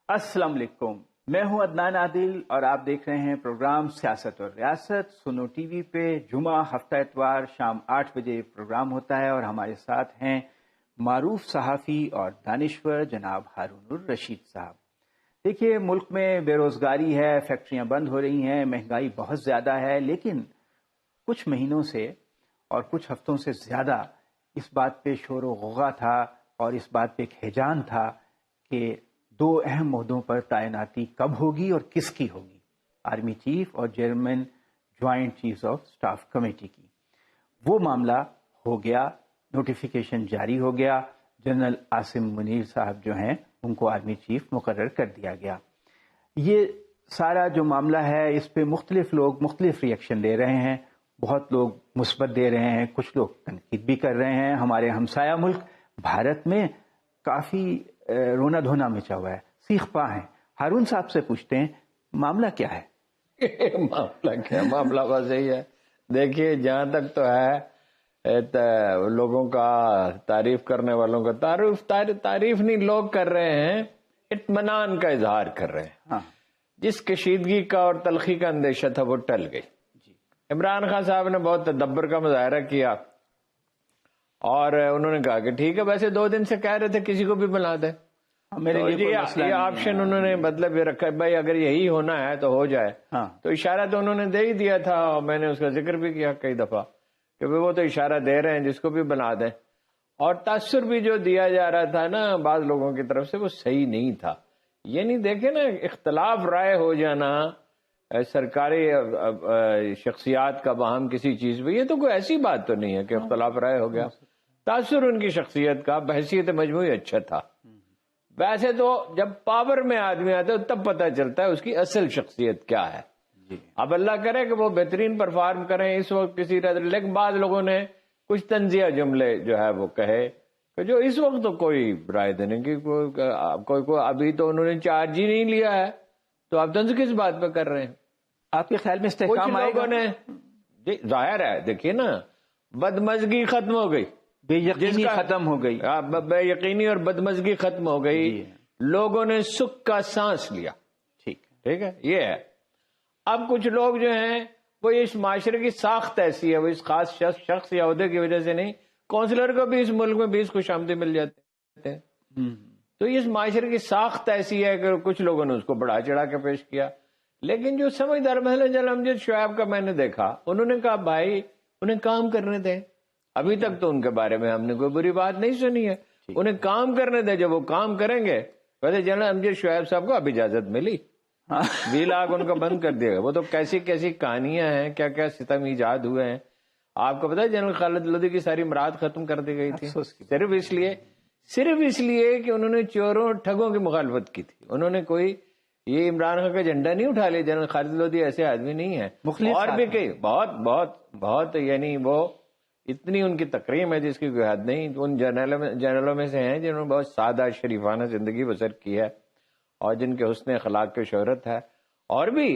السلام علیکم، میں ہوں عدنان عادل اور آپ دیکھ رہے ہیں پروگرام سیاست اور ریاست سنو ٹی وی پہ۔ جمعہ ہفتہ اتوار شام 8 بجے پروگرام ہوتا ہے اور ہمارے ساتھ ہیں معروف صحافی اور دانشور جناب ہارون الرشید صاحب۔ دیکھیے، ملک میں بے روزگاری ہے، فیکٹریاں بند ہو رہی ہیں، مہنگائی بہت زیادہ ہے، لیکن کچھ مہینوں سے اور کچھ ہفتوں سے زیادہ اس بات پہ شور و غوغا تھا اور اس بات پہ ایک ہیجان تھا کہ دو اہم عہدوں پر تعیناتی کب ہوگی اور کس کی ہوگی، آرمی چیف اور chairman joint chiefs of staff committee کی۔ وہ معاملہ ہو گیا، نوٹیفیکیشن جاری ہو گیا، جنرل عاصم منیر صاحب جو ہیں ان کو آرمی چیف مقرر کر دیا گیا۔ یہ سارا جو معاملہ ہے اس پہ مختلف لوگ مختلف ری ایکشن دے رہے ہیں، بہت لوگ مثبت دے رہے ہیں، کچھ لوگ تنقید بھی کر رہے ہیں۔ ہمارے ہمسایہ ملک بھارت میں کافی رونا دھونا مچا ہوا ہے، سیخ پا ہیں۔ ہارون صاحب سے پوچھتے ہیں معاملہ کیا ہے؟ معاملہ کیا؟ معاملہ بس یہی ہے، دیکھیے جہاں تک تو ہے لوگوں کا، تعریف کرنے والوں کا تعریف نہیں لوگ کر رہے ہیں، اطمینان کا اظہار کر رہے ہیں۔ ہاں، جس کشیدگی کا اور تلخی کا اندیشہ تھا وہ ٹل گئی۔ عمران خان صاحب نے بہت تدبر کا مظاہرہ کیا اور انہوں نے کہا کہ ٹھیک ہے، ویسے 2 دن سے کہہ رہے تھے کسی کو بھی بنا دے، میرے لیے کوئی مسئلہ یہ نہیں آپشن ہے۔ انہوں نے مطلب یہ رکھا بھائی اگر یہی ہونا ہے تو ہو جائے۔ ہاں، تو اشارہ تو انہوں نے دے ہی دیا تھا اور میں نے اس کا ذکر بھی کیا کئی دفعہ کہ وہ تو اشارہ دے رہے ہیں جس کو بھی بنا دیں، اور تاثر بھی جو دیا جا رہا تھا نا بعض لوگوں کی طرف سے وہ صحیح نہیں تھا۔ یہ نہیں دیکھیں نا، اختلاف رائے ہو جانا سرکاری شخصیات کا باہم کسی چیز پہ، یہ تو کوئی ایسی بات تو نہیں ہے کہ اختلاف رائے ہو گیا۔ تاثر ان کی شخصیت کا بحیثیت مجموعی اچھا تھا۔ ویسے تو جب پاور میں آدمی آتا ہے تب پتہ چلتا ہے اس کی اصل شخصیت کیا ہے۔ اب اللہ کرے کہ وہ بہترین پرفارم کریں اس وقت کسی طرح، لیکن بعض لوگوں نے کچھ طنزیہ جملے جو ہے وہ کہے کہ جو اس وقت تو کوئی رائے دینے کی کوئی ابھی تو انہوں نے چارج ہی نہیں لیا ہے، تو آپ طنز کس بات پہ کر رہے ہیں؟ آپ کے خیال میں استحکام آئے گا؟ جی ظاہر ہے، دیکھیے نا، بدمزگی ختم ہو گئی، بے یقینی ختم ہو گئی، بے یقینی اور بدمزگی ختم ہو گئی، لوگوں نے سکھ کا سانس لیا۔ ٹھیک ہے، یہ ہے۔ اب کچھ لوگ جو ہیں وہ اس معاشرے کی ساخت ایسی ہے، وہ اس خاص شخص یا عہدے کی وجہ سے نہیں، کونسلر کو بھی اس ملک میں 20 خوش آمدید مل جاتے ہیں۔ تو اس معاشرے کی ساخت ایسی ہے کہ کچھ لوگوں نے اس کو بڑھا چڑھا کے پیش کیا، لیکن جو سمجھدار محل جنرل امجد شعیب کا میں نے دیکھا، انہوں نے کہا بھائی انہیں کام کرنے دیں، ابھی تک تو ان کے بارے میں ہم نے کوئی بری بات نہیں سنی ہے، انہیں کام کرنے دیں، جب وہ کام کریں گے۔ ویسے جنرل امجد شعیب صاحب کو اب اجازت ملی، 20 لاکھ ان کا بند کر دیا گیا۔ وہ تو کیسی کیسی کہانیاں ہیں، کیا کیا ستم ایجاد ہوئے ہیں۔ آپ کو پتا ہے جنرل خالد لودھی کی ساری مراد ختم کر دی گئی تھی صرف اس لیے کہ انہوں نے چوروں اور ٹھگوں کی مخالفت کی تھی۔ انہوں نے کوئی یہ عمران خان کا جھنڈا نہیں اٹھا لیا۔ جنرل خالد لودھی ایسے آدمی نہیں ہے، اور بھی کئی بہت یعنی وہ اتنی ان کی تکریم ہے جس کی کوئی حد نہیں۔ ان جنرلوں میں سے ہیں جنہوں نے بہت سادہ شریفانہ زندگی بسر کی ہے اور جن کے حسن اخلاق کی شہرت ہے، اور بھی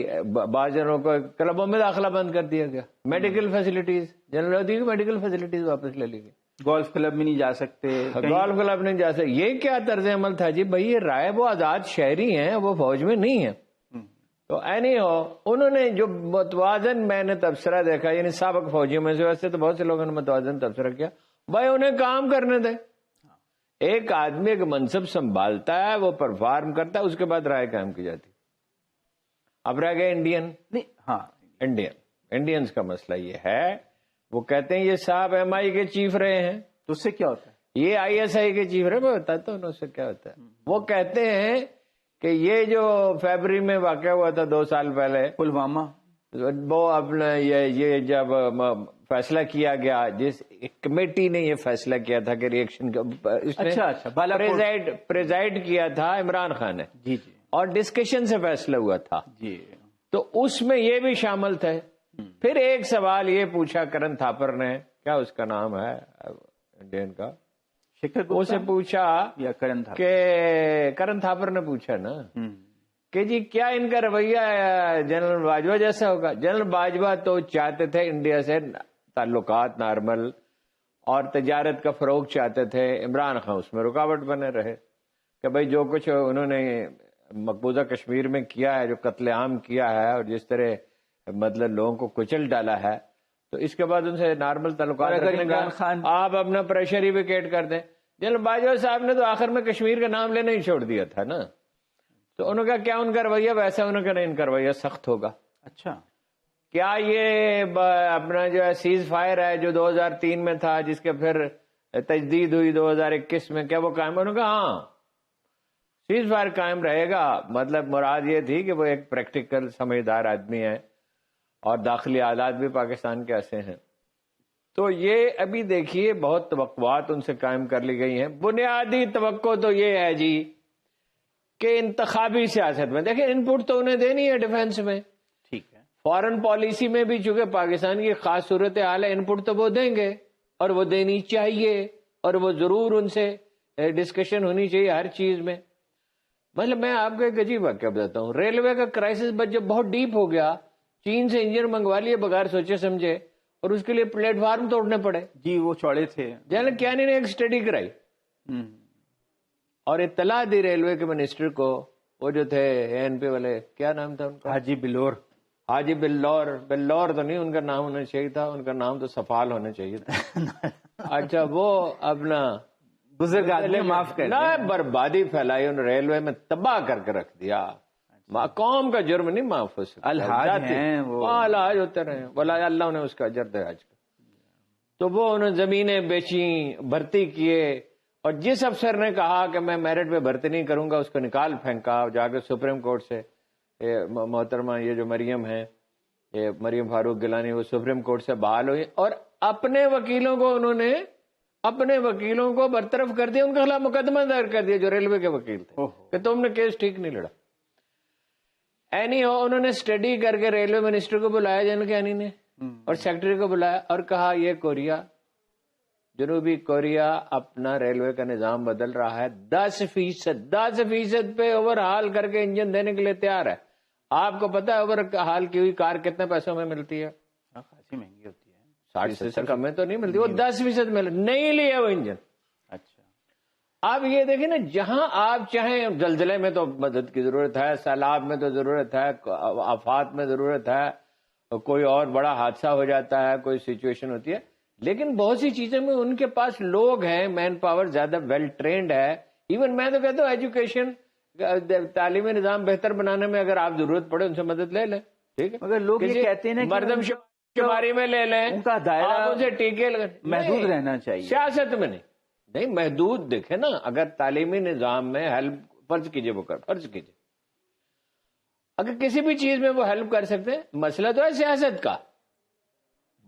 بعض جنوں کو کلبوں میں داخلہ بند کر دیا گیا۔ میڈیکل فیسلٹیز، جنرل لودھی کی میڈیکل فیسلٹیز واپس لے لی گئی، گولف کلب میں نہیں جا سکتے، گولف کلب نہیں جا سکتے۔ یہ کیا طرز عمل تھا جی؟ بھائی یہ رائے وہ آزاد شہری ہیں، وہ فوج میں نہیں ہیں۔ تو اینی ہو، انہوں نے جو متوازن میں نے تبصرہ دیکھا، یعنی سابق فوجیوں میں سے ویسے تو بہت سے لوگوں نے متوازن تبصرہ کیا، بھائی انہیں کام کرنے دیں۔ ایک آدمی ایک منصب سنبھالتا ہے، وہ پرفارم کرتا ہے، اس کے بعد رائے قائم کی جاتی۔ اب رہ گئے انڈینز کا مسئلہ یہ ہے، وہ کہتے ہیں یہ صاحب ایم آئی کے چیف رہے ہیں، تو اس سے کیا ہوتا ہے؟ یہ آئی ایس آئی کے چیف رہے، میں بتاتا ہوں اس سے کیا ہوتا ہے۔ وہ کہتے ہیں کہ یہ جو فیبرری میں واقعہ ہوا تھا 2 سال پہلے پلوامہ، وہ اپنا یہ جب فیصلہ کیا گیا، جس کمیٹی نے یہ فیصلہ کیا تھا کہ ریئیکشن پریزائڈ کیا تھا عمران خان نے، جی اور ڈسکشن سے فیصلہ ہوا تھا، جی، تو اس میں یہ بھی شامل تھے۔ پھر ایک سوال یہ پوچھا کرن تھاپر نے، کیا اس کا نام ہے انڈین کا، اسے پوچھا یا کرن تھاپر نے پوچھا نا کہ جی کیا ان کا رویہ جنرل باجوہ جیسا ہوگا؟ جنرل باجوہ تو چاہتے تھے انڈیا سے تعلقات نارمل اور تجارت کا فروغ چاہتے تھے، عمران خان اس میں رکاوٹ بنے رہے کہ بھائی جو کچھ انہوں نے مقبوضہ کشمیر میں کیا ہے، جو قتل عام کیا ہے اور جس طرح مطلب لوگوں کو کچل ڈالا ہے، تو اس کے بعد ان سے نارمل تعلقات رکھنے کا آپ اپنا پریشر ہی ویکیٹ کر دیں. جنرل باجوہ صاحب نے تو آخر میں کشمیر کا نام لینا ہی چھوڑ دیا تھا نا. تو انہوں کا کیا ان کا رویہ ویسا، انہوں کا نہیں ان کا رویہ سخت ہوگا. اچھا، کیا یہ اپنا جو ہے سیز فائر ہے جو 2003 میں تھا، جس کے پھر تجدید ہوئی 2021 میں، کیا وہ قائم؟ انہوں نے کہا ہاں سیز فائر قائم رہے گا. مطلب مراد یہ تھی کہ وہ ایک پریکٹیکل سمجھدار آدمی ہے اور داخلی حالات بھی پاکستان کے ایسے ہیں. تو یہ ابھی دیکھیے بہت توقعات ان سے قائم کر لی گئی ہیں. بنیادی توقع تو یہ ہے جی کہ انتخابی سیاست میں دیکھیں ان پٹ تو انہیں دینی ہے ڈیفنس میں، ٹھیک ہے، فارن پالیسی میں بھی چونکہ پاکستان کی خاص صورتحال ہے، ان پٹ تو وہ دیں گے اور وہ دینی چاہیے اور وہ ضرور ان سے ڈسکشن ہونی چاہیے ہر چیز میں. مطلب میں آپ کو ایک عجیب واقعہ بتاتا ہوں. ریلوے کا کرائسس جب بہت ڈیپ ہو گیا، چین سے انجن منگوا لیے بغیر سوچے سمجھے اور اس کے لیے پلیٹ فارم توڑنے پڑے. جی وہ چوڑے تھے. جنرل کیانی نے ایک اسٹڈی کرائی اور اطلاع دی ریلوے کے منسٹر کو، وہ جو تھے ANP والے، کیا نام تھا ان کا؟ حاجی بلور. حاجی بلور تو نہیں ان کا نام ہونا چاہیے تھا، ان کا نام تو سفال ہونا چاہیے تھا. اچھا وہ اپنا بزرگ آدمی معاف کر نہ بربادی پھیلائی ان ریلوے میں، تباہ کر کے رکھ دیا. قوم کا جرم نہیں معاف ہو سکتا. الحاج ہیں وہ، الحاج ہوتے رہے، بولا اللہ انہیں اس کا اجر دے آج کا. تو وہ انہوں زمینیں بیچیں، بھرتی کیے، اور جس افسر نے کہا کہ میں میرٹ پہ بھرتی نہیں کروں گا اس کو نکال پھینکا. جا کے سپریم کورٹ سے محترمہ یہ جو مریم ہے، یہ مریم فاروق گیلانی، وہ سپریم کورٹ سے بحال ہوئی اور اپنے وکیلوں کو انہوں نے برطرف کر دیا، ان کے خلاف مقدمہ دائر کر دیا جو ریلوے کے وکیل تھے کہ تم نے کیس ٹھیک نہیں لڑا. انہوں نے اسٹڈی کر کے ریلوے منسٹر کو بلایا جن کے نے اور سیکرٹری کو بلایا اور کہا یہ کوریا، جنوبی کوریا اپنا ریلوے کا نظام بدل رہا ہے، 10% پہ اوور ہال کر کے انجن دینے کے لیے تیار ہے. آپ کو پتا ہے اوور ہال کی ہوئی کار کتنے پیسوں میں ملتی ہے؟ خاصی مہنگی ہوتی ہے، 60 کم میں تو نہیں ملتی، وہ 10% مل نہیں لیا وہ انجن. اچھا اب یہ دیکھیں نا، جہاں آپ چاہیں، زلزلے میں تو مدد کی ضرورت ہے، سیلاب میں تو ضرورت ہے، آفات میں ضرورت ہے، کوئی اور بڑا حادثہ ہو جاتا ہے، کوئی سچویشن ہوتی ہے، لیکن بہت سی چیزوں میں ان کے پاس لوگ ہیں، مین پاور زیادہ ویل ٹرینڈ ہے. ایون میں تو کہتا ہوں ایجوکیشن، تعلیمی نظام بہتر بنانے میں اگر آپ ضرورت پڑے ان سے مدد لے لیں، ٹھیک ہے. مگر لوگ یہ کہتے ہیں مردم شماری میں لے لیں، ان کا دائرہ ان سے ٹیکے محدود رہنا چاہیے. سیاست میں نہیں محدود. دیکھیں نا، اگر تعلیمی نظام میں ہیلپ فرض کیجئے، فرض کیجئے اگر کسی بھی چیز میں وہ ہیلپ کر سکتے ہیں، مسئلہ تو ہے سیاست کا،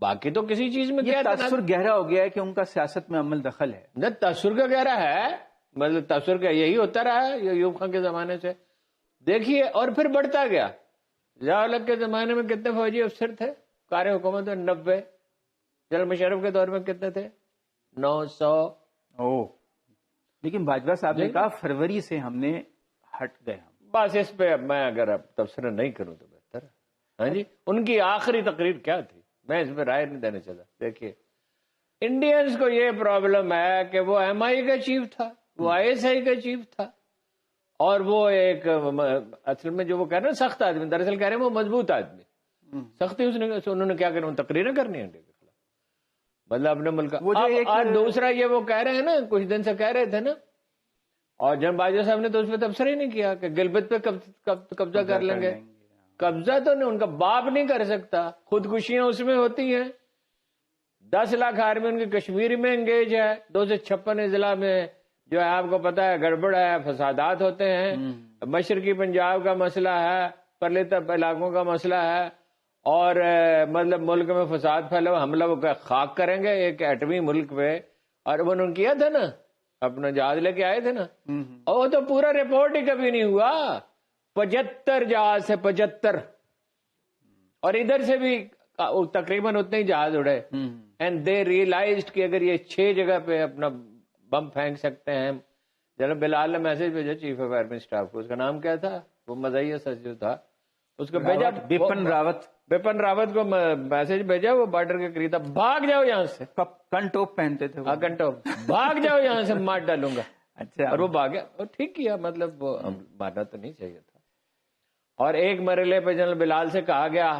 باقی تو کسی چیز میں کیا تاثر گہرا ہو گیا ہے کہ ان کا سیاست میں عمل دخل ہے. نہ تاثر کا گہرا ہے، مطلب تاثر کا یہی ہوتا رہا ہے ایوب خان کے زمانے سے. دیکھیے اور پھر بڑھتا گیا. ضیاء الحق کے زمانے میں کتنے فوجی افسر تھے کار حکومت میں؟ 90. جنرل مشرف کے دور میں کتنے تھے؟ 900. لیکن باجوہ صاحب نے کہا فروری سے ہم نے ہٹ گئے. بس اس پہ میں اگر اب تبصرہ نہیں کروں تو بہتر ہے. ہاں جی، ان کی آخری تقریر کیا تھی؟ میں اس پہ رائے نہیں دینا چاہتا. دیکھیے انڈینز کو یہ پرابلم ہے کہ وہ MI کا چیف تھا، وہ ISI کا چیف تھا، اور وہ ایک اصل میں جو وہ کہہ رہے ہیں سخت آدمی، دراصل کہہ رہے ہیں وہ مضبوط آدمی. سختی انہوں نے کیا کرنا، تقریریں کرنی ہے مطلب اپنے ملک کا. اور دوسرا یہ وہ کہہ رہے ہیں نا، کچھ دن سے کہہ رہے تھے نا، اور جنرل باجوہ صاحب نے تو اس پہ تبصرہ ہی نہیں کیا کہ گلگت پہ قبضہ کر لیں گے. قبضہ تو نہیں، ان کا باپ نہیں کر سکتا. خودکشیاں اس میں ہوتی ہیں. 10 لاکھ آرمی ان کی کشمیر میں انگیج ہے. 256 اضلاع میں جو ہے آپ کو پتا ہے گڑبڑ ہے، فسادات ہوتے ہیں. مشرقی پنجاب کا مسئلہ ہے، پرلیت علاقوں کا مسئلہ ہے، اور مطلب ملک میں فساد پھیلا ہوا، حملہ وہ خاک کریں گے ایک ایٹمی ملک پہ. اور وہ انہوں نے کیا تھا نا، اپنا جہاز لے کے آئے تھے نا، اور وہ تو پورا رپورٹ ہی کبھی نہیں ہوا. 75 جہاز سے 75، اور ادھر سے بھی تقریباً اتنے ہی جہاز اڑے. اینڈ دے ریئلائزڈ کہ اگر یہ 6 جگہ پہ اپنا بم پھینک سکتے ہیں. جناب بلال نے میسج بھیجا چیف آف آرمی اسٹاف کو، اس کا نام کیا تھا وہ مزاحیہ سچ جو تھا اس کو بھیجا، بپن راوت کو میسج بھیجا، وہ بارڈر کے قریب تھا، بھاگ جاؤ یہاں سے. کنٹوپ پہنتے تھے، کنٹوپ، بھاگ جاؤ یہاں سے، مار ڈالوں گا. اچھا، اور وہ بھاگا اور ٹھیک کیا، مطلب وہ مارنا تو نہیں چاہیے تھا. اور ایک مرحلے پہ جنرل بلال سے کہا گیا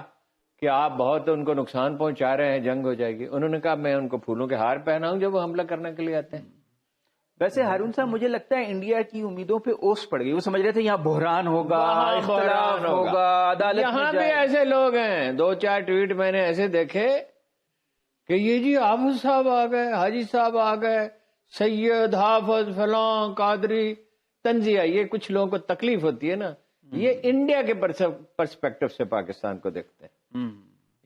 کہ آپ بہت ان کو نقصان پہنچا رہے ہیں، جنگ ہو جائے گی. انہوں نے کہا میں ان کو پھولوں کے ہار پہناؤں جب وہ حملہ کرنے کے لیے آتے ہیں. ویسے ہارون صاحب مجھے لگتا ہے انڈیا کی امیدوں پہ اوس پڑ گئی. وہ سمجھ رہے تھے یہاں بحران ہوگا، اختلاف ہوگا، عدالت یہاں بھی ایسے لوگ ہیں. 2-4 ٹویٹ میں نے ایسے دیکھے کہ یہ جی حافظ صاحب آ گئے، حاجی صاحب آ گئے، سید حافظ فلاں قادری تنزیہ. یہ کچھ لوگوں کو تکلیف ہوتی ہے نا، یہ انڈیا کے پرسپیکٹو سے پاکستان کو دیکھتے ہیں.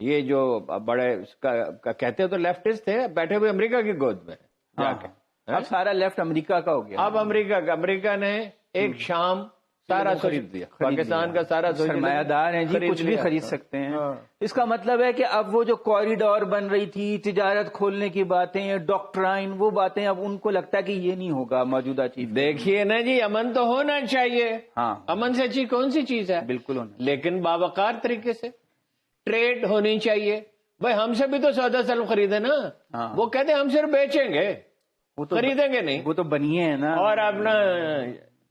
یہ جو بڑے کہتے تو لیفٹسٹ تھے، بیٹھے ہوئے امریکہ کی گود میں جا کے. اب سارا لیفٹ امریکہ کا ہو گیا. اب امریکہ نے ایک شام سارا خرید دیا، پاکستان کا سارا سرمایہ دار ہیں جی، کچھ بھی خرید سکتے ہیں. اس کا مطلب ہے کہ اب وہ جو کوریڈور بن رہی تھی، تجارت کھولنے کی باتیں، ڈاکٹرائن، وہ باتیں اب ان کو لگتا ہے کہ یہ نہیں ہوگا موجودہ چیز. دیکھیے نا جی، امن تو ہونا چاہیے. ہاں، امن سے اچھی کون سی چیز ہے؟ بالکل ہونا، لیکن باوقار طریقے سے ٹریڈ ہونی چاہیے. بھائی ہم سے بھی تو سودا سلم خریدے نا. وہ کہتے ہیں ہم صرف بیچیں گے، وہ تو خریدیں گے نہیں. وہ تو بنیے ہیں نا. اور اپنا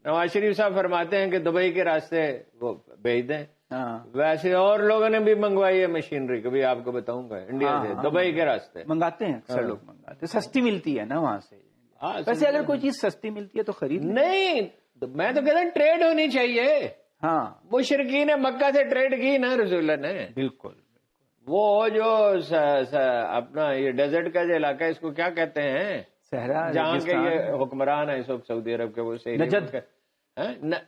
نواز شریف صاحب فرماتے ہیں کہ دبئی کے راستے وہ بھیج دیں. ویسے اور لوگوں نے بھی منگوائی ہے مشینری، کبھی آپ کو بتاؤں گا. انڈیا سے دبئی کے راستے منگاتے ہیں اکثر لوگ، منگاتے، سستی ملتی ہے نا وہاں سے. ویسے اگر کوئی چیز سستی ملتی ہے تو خرید نہیں. میں تو کہتا ہوں ٹریڈ ہونی چاہیے. ہاں، مشرکین مکہ سے ٹریڈ کی نا رسول اللہ نے. بالکل. وہ جو اپنا یہ ڈیزرٹ کا جو علاقہ ہے، اس کو کیا کہتے ہیں؟ صحرا، جہاں کے یہ حکمران ہیں اس وقت سعودی عرب کے، وہ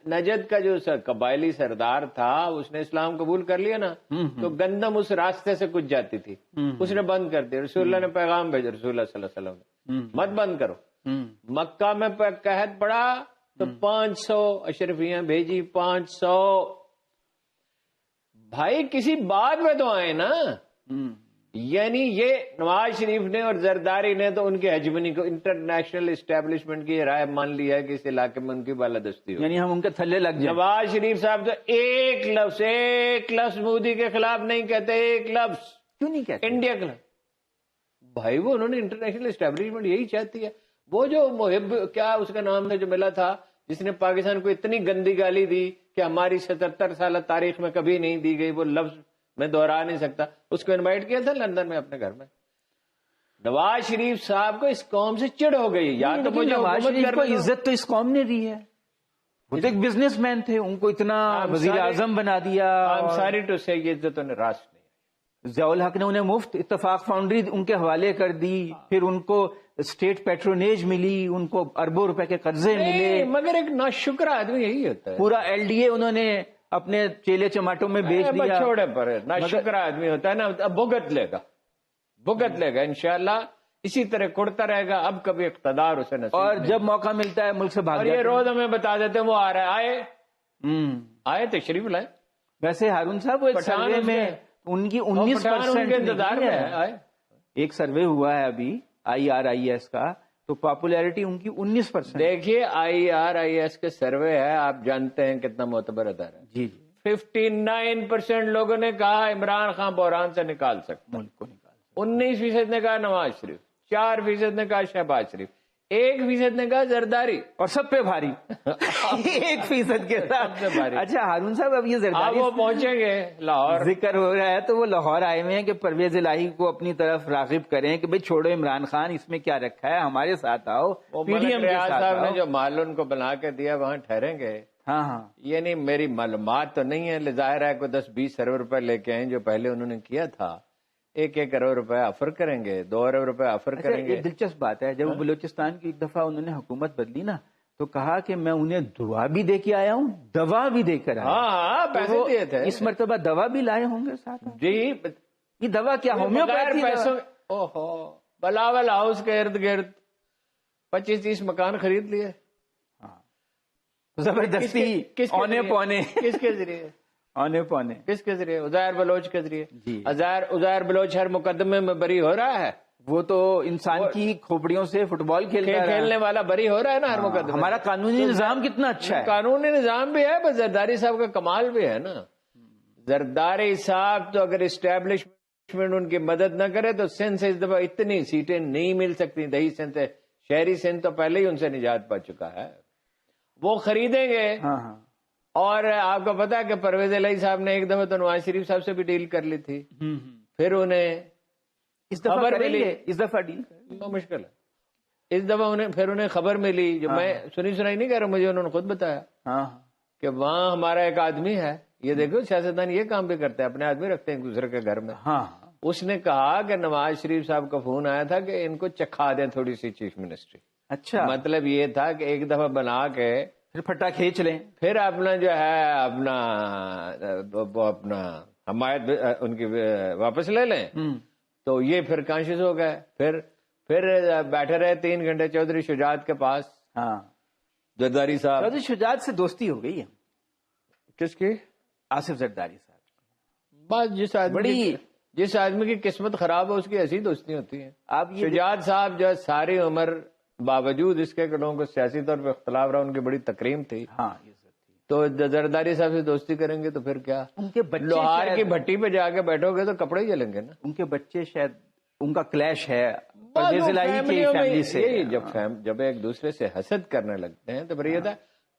نجد کا جو قبائلی سردار تھا، اس نے اسلام قبول کر لیا نا، تو گندم اس راستے سے کچھ جاتی تھی، اس نے بند کر دیا. رسول اللہ نے پیغام بھیجا، رسول اللہ صلی اللہ علیہ وسلم نے، مت بند کرو. مکہ میں قحط پڑا تو 500 اشرفیاں بھیجی. 500 بھائی کسی بات میں تو آئے نا. یعنی یہ نواز شریف نے اور زرداری نے تو ان کی ہیجمنی کو، انٹرنیشنل اسٹیبلشمنٹ کی رائے مان لی ہے کہ اس علاقے میں ان کی بالادستی ہو. یعنی ہم ان کے تھلے لگ جائیں. نواز شریف صاحب تو ایک لفظ مودی کے خلاف نہیں کہتے. ایک لفظ کیوں نہیں کہتے انڈیا کے خلاف؟ بھائی وہ انہوں نے انٹرنیشنل اسٹیبلشمنٹ یہی چاہتی ہے. وہ جو محب کیا اس کا نام تھا جو ملا تھا، جس نے پاکستان کو اتنی گندی گالی دی کہ ہماری 77 سالہ تاریخ میں کبھی نہیں دی گئی، وہ لفظ میں دوہرا نہیں سکتا. اس کو انوائٹ کیا تھا لندن میں اپنے گھر میں. نواز شریف صاحب کو اس قوم سے چڑ ہو گئی. یا تو مجھے نواز شریف کو عزت تو اس قوم نے دی ہے. وہ تو ایک بزنس مین تھے، ان کو اتنا وزیر اعظم بنا دیا. ساری ٹو سے یہ عزت انہیں راست نہیں. ضیاء الحق نے انہیں مفت اتفاق فاؤنڈری ان کے حوالے کر دی، پھر ان کو اسٹیٹ پیٹرونیج ملی، ان کو اربوں روپے کے قرضے ملے. مگر ایک ناشکر آدمی یہی ہوتا ہے. پورا LDA انہوں نے اپنے چیلے چماٹوں میں بیچ دیا. چھوڑے پر ناشکر آدمی ہوتا ہے نا، بھگت لے گا انشاءاللہ. اسی طرح کڑتا رہے گا. اب کبھی اقتدار اسے نصیب اور جب موقع ملتا ہے ملک سے بھاگ جاتا ہے. اور یہ روز ہمیں بتا دیتے ہیں وہ آ رہا ہے. آئے تشریف لائے. ویسے ہارون صاحب ایک سروے میں ان کی 19% انتظار میں ہے. ایک سروے ہوا ہے ابھی IRIS کا، تو پاپولیرٹی ان کی 19%. دیکھیے IRIS کے سروے ہے، آپ جانتے ہیں کتنا معتبر ادارہ ہے. جی 59% لوگوں نے کہا عمران خان بحران سے نکال سکتا، ملک کو نکال. 19% نے کہا نواز شریف، 4% نے کہا شہباز شریف، 1% نے کہا زرداری، اور سب پہ بھاری 1% کے ساتھ. اچھا ہارون صاحب، اب یہ زرداری وہ پہنچیں گے لاہور، ذکر ہو رہا ہے تو وہ لاہور آئے ہوئے ہیں کہ پرویز الہی کو اپنی طرف راغب کریں کہ بھئی چھوڑو عمران خان، اس میں کیا رکھا ہے، ہمارے ساتھ آؤ. PDM کے ساتھ صاحب نے جو مال ان کو بنا کے دیا وہاں ٹھہریں گے. ہاں یعنی میری معلومات تو نہیں ہے، ظاہر ہے کوئی 10-20 ارب روپے لے کے آئیں جو پہلے انہوں نے کیا تھا. 1 ارب روپے آفر کریں گے، 2 ارب روپے آفر کریں گے. دلچسپ بات ہے، جب بلوچستان کی ایک دفعہ انہوں نے حکومت بدلی نا، تو کہا کہ میں انہیں دعا بھی دے کے آیا ہوں، دوا بھی دے کر آیا. ہاں پیسے دیے تھے. اس مرتبہ دوا بھی لائے ہوں گے ساتھ جی. یہ دوا کیا ہومیوپیتھی پیسوں؟ اوہو، بلاول ہاؤس کے ارد گرد 25-30 مکان خرید لیے زبردستی. اونے پونے. کس کے ذریعے؟ اونے پونے. کس کے ذریعے؟ عزیر بلوچ کے ذریعے. جی. عزیر بلوچ ہر مقدمے میں بری ہو رہا ہے. وہ تو انسان کی کھوپڑیوں سے فٹ بال کھیلنے والا بری ہو رہا ہے نا ہر مقدمے. ہمارا قانونی نظام کتنا اچھا ہے. قانونی نظام بھی ہے، بس زرداری صاحب کا کمال بھی ہے نا. زرداری صاحب تو اگر اسٹیبلشمنٹ ان کی مدد نہ کرے تو سندھ سے اس دفعہ اتنی سیٹیں نہیں مل سکتی. دہی سندھ سے شہری سندھ تو پہلے ہی ان سے نجات پا چکا ہے، وہ خریدیں گے. اور آپ کو پتا ہے کہ پرویز الہی صاحب نے ایک دفعہ تو نواز شریف صاحب سے بھی ڈیل کر لی تھی، پھر انہیں اس دفعہ خبر ملی، اس دفعہ ڈیل مشکل ہے، اس دفعہ انہیں خبر ملی، جو میں سنائی نہیں کہہ رہا، مجھے انہوں نے خود بتایا کہ وہاں ہمارا ایک آدمی ہے، یہ دیکھو سیاستدان یہ کام بھی کرتے ہیں، اپنے آدمی رکھتے ہیں ایک دوسرے کے گھر میں. اس نے کہا کہ نواز شریف صاحب کا فون آیا تھا کہ ان کو چکھا دیں تھوڑی سی چیف منسٹری. اچھا، مطلب یہ تھا کہ ایک دفعہ بنا کے پھر پھٹا کھینچ لیں، پھر اپنا جو ہے اپنا حمایت ان کی واپس لے لیں. تو یہ پھر کانشیس ہو گئے، پھر بیٹھے رہے 3 گھنٹے چودھری شجاعت کے پاس. زرداری صاحب، چودھری شجاعت سے دوستی ہو گئی ہے. کس کی؟ آصف زرداری صاحب. بس جس آدمی کی قسمت خراب ہو اس کی ایسی دوستی ہوتی ہیں. شجاعت صاحب جو ساری عمر باوجود اس کے لوگوں کو سیاسی طور پہ اختلاف رہا، ان کی بڑی تکریم تھی. تو زرداری صاحب سے دوستی کریں گے تو پھر کیا، ان کے بچے لوہار کی بھٹی پہ جا کے بیٹھو گے تو کپڑے ہی جلیں گے نا. ان کے بچے شاید ان کا کلیش ہے پرویز الہی کی فیملی سے. جب ایک دوسرے سے حسد کرنے لگتے ہیں تو پھر یہ تھا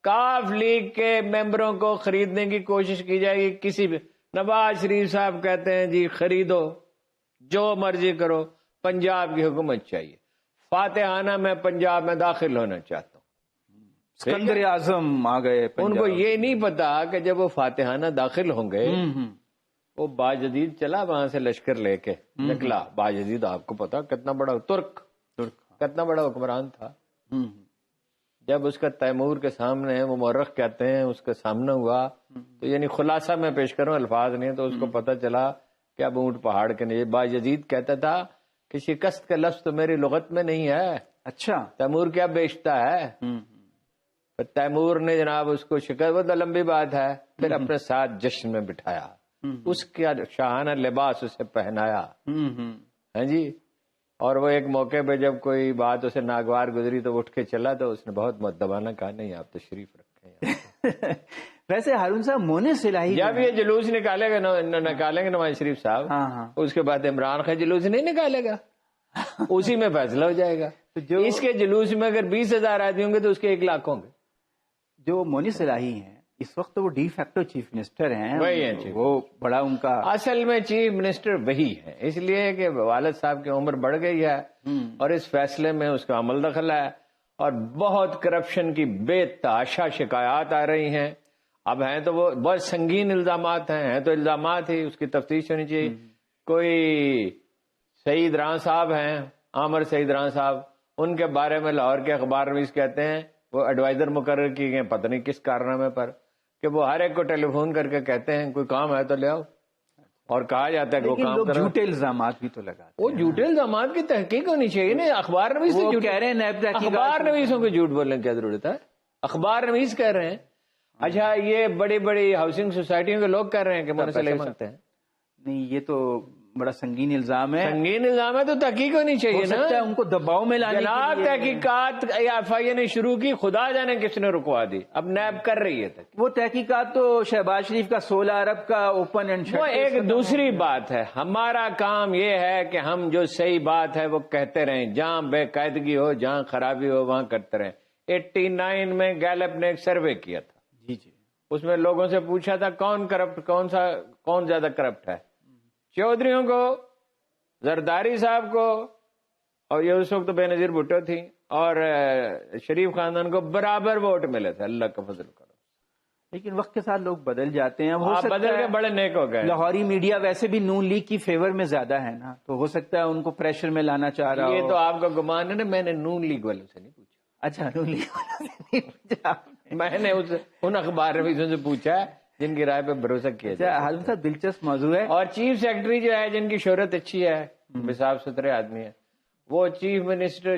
کاف لیگ کے ممبروں کو خریدنے کی کوشش کی جائے گی. کسی بھی نواز شریف صاحب کہتے ہیں جی خریدو جو مرضی کرو، پنجاب کی حکومت چاہیے، فاتحانہ میں پنجاب میں داخل ہونا چاہتا ہوں. سکندر اعظم آ گئے. ان کو یہ نہیں پتا کہ جب وہ فاتحانہ داخل ہوں گے، وہ باجدید چلا وہاں سے لشکر لے کے نکلا. باجدید آپ کو پتا کتنا بڑا ترک کتنا بڑا حکمران تھا. جب اس کا تیمور کے سامنے، وہ مورخ کہتے ہیں اس کا سامنا ہوا، تو یعنی خلاصہ میں پیش کروں، الفاظ نہیں، تو اس کو پتا چلا کہ اب اونٹ پہاڑ کے نہیں. باجدید کہتا تھا کہ شکست کا لفظ تو میری لغت میں نہیں ہے. اچھا، تیمور کیا بیچتا ہے؟ تیمور نے جناب اس کو شکست، وہ تو لمبی بات ہے، پھر اپنے ساتھ جشن میں بٹھایا، اس کا شاہانہ لباس اسے پہنایا. ہاں جی. اور وہ ایک موقع پہ جب کوئی بات اسے ناگوار گزری تو اٹھ کے چلا، تو اس نے بہت مؤدبانہ کہا نہیں آپ تشریف رکھیں. ویسے ہارون صاحب مونس الہی جب یہ جلوس نکالیں گے نواز شریف صاحب، اس کے بعد عمران خان جلوس نہیں نکالے گا، اسی میں فیصلہ ہو جائے گا. اس کے جلوس میں اگر 20,000 آدمی ہوں گے تو اس کے 1 لاکھ ہوں گے. جو مونس الہی ہیں اس وقت وہ ڈی فیکٹو چیف منسٹر ہیں، وہی ہیں. وہ بڑا ان کا اصل میں چیف منسٹر وہی ہے، اس لیے کہ والد صاحب کی عمر بڑھ گئی ہے اور اس فیصلے میں اس کا عمل دخل ہے، اور بہت کرپشن کی بے تحاشا شکایات آ رہی ہیں. اب ہیں تو وہ بہت سنگین الزامات ہیں تو الزامات ہی، اس کی تفتیش ہونی چاہیے. کوئی سعید راں صاحب ہیں، عامر سعید راں صاحب، ان کے بارے میں لاہور کے اخبار نویس کہتے ہیں وہ ایڈوائزر مقرر کی گئے پتہ نہیں کس کارنامے پر، کہ وہ ہر ایک کو ٹیلی فون کر کے کہتے ہیں کوئی کام ہے تو لے آؤ، اور کہا جاتا ہے کہ وہ کام کرو. جھوٹے الزامات بھی تو لگاتے ہیں. وہ جھوٹے الزامات کی تحقیق ہونی چاہیے نا. اخبار نویس سے کہہ رہے ہیں، اخبار نویسوں کو جھوٹ بولنے کی کیا ضرورت ہے؟ اخبار نویس کہہ رہے ہیں. اچھا، یہ بڑی بڑی ہاؤسنگ سوسائٹیوں کے لوگ کہہ رہے ہیں کہ مسئلے مانگتے ہیں. نہیں، یہ تو بڑا سنگین الزام ہے. سنگین الزام ہے تو تحقیق ہونی چاہیے نا. ان کو دباؤ میں لانے جناب تحقیقات ایف آئی اے نے شروع کی، خدا جانے کس نے رکوا دی، اب نیب کر رہی ہے. وہ تحقیقات تو شہباز شریف کا 16 ارب کا اوپن اینڈ شٹ، وہ ایک دوسری بات ہے. ہمارا کام یہ ہے کہ ہم جو صحیح بات ہے وہ کہتے رہیں، جہاں بے قاعدگی ہو، جہاں خرابی ہو وہاں کرتے رہیں. 89 میں گیلپ نے ایک سروے کیا تھا، اس میں لوگوں سے پوچھا تھا کون زیادہ کرپٹ ہے. چودھریوں کو، زرداری صاحب کو، اور یہ اس وقت بے نظیر بھٹو تھی، اور شریف خاندان کو برابر ووٹ ملے تھے. اللہ کا فضل کرو. لیکن وقت کے ساتھ لوگ بدل جاتے ہیں. بدل کے بڑے نیک ہو گئے. لاہوری میڈیا ویسے بھی نون لیگ کی فیور میں زیادہ ہے نا، تو ہو سکتا ہے ان کو پریشر میں لانا چاہ رہا ہو. یہ تو آپ کا گمان ہے نا، میں نے نون لیگ والوں سے نہیں پوچھا. اچھا، نون لیگ والوں سے نہیں پوچھا. میں نے ان اخبار نویسوں سے پوچھا ہے جن کی رائے پہ بھروسہ کیا جائے. حضرت صاحب دلچسپ موضوع ہے. اور چیف سیکرٹری جو ہے جن کی شہرت اچھی ہے، صاف ستھرے آدمی ہے، وہ چیف منسٹر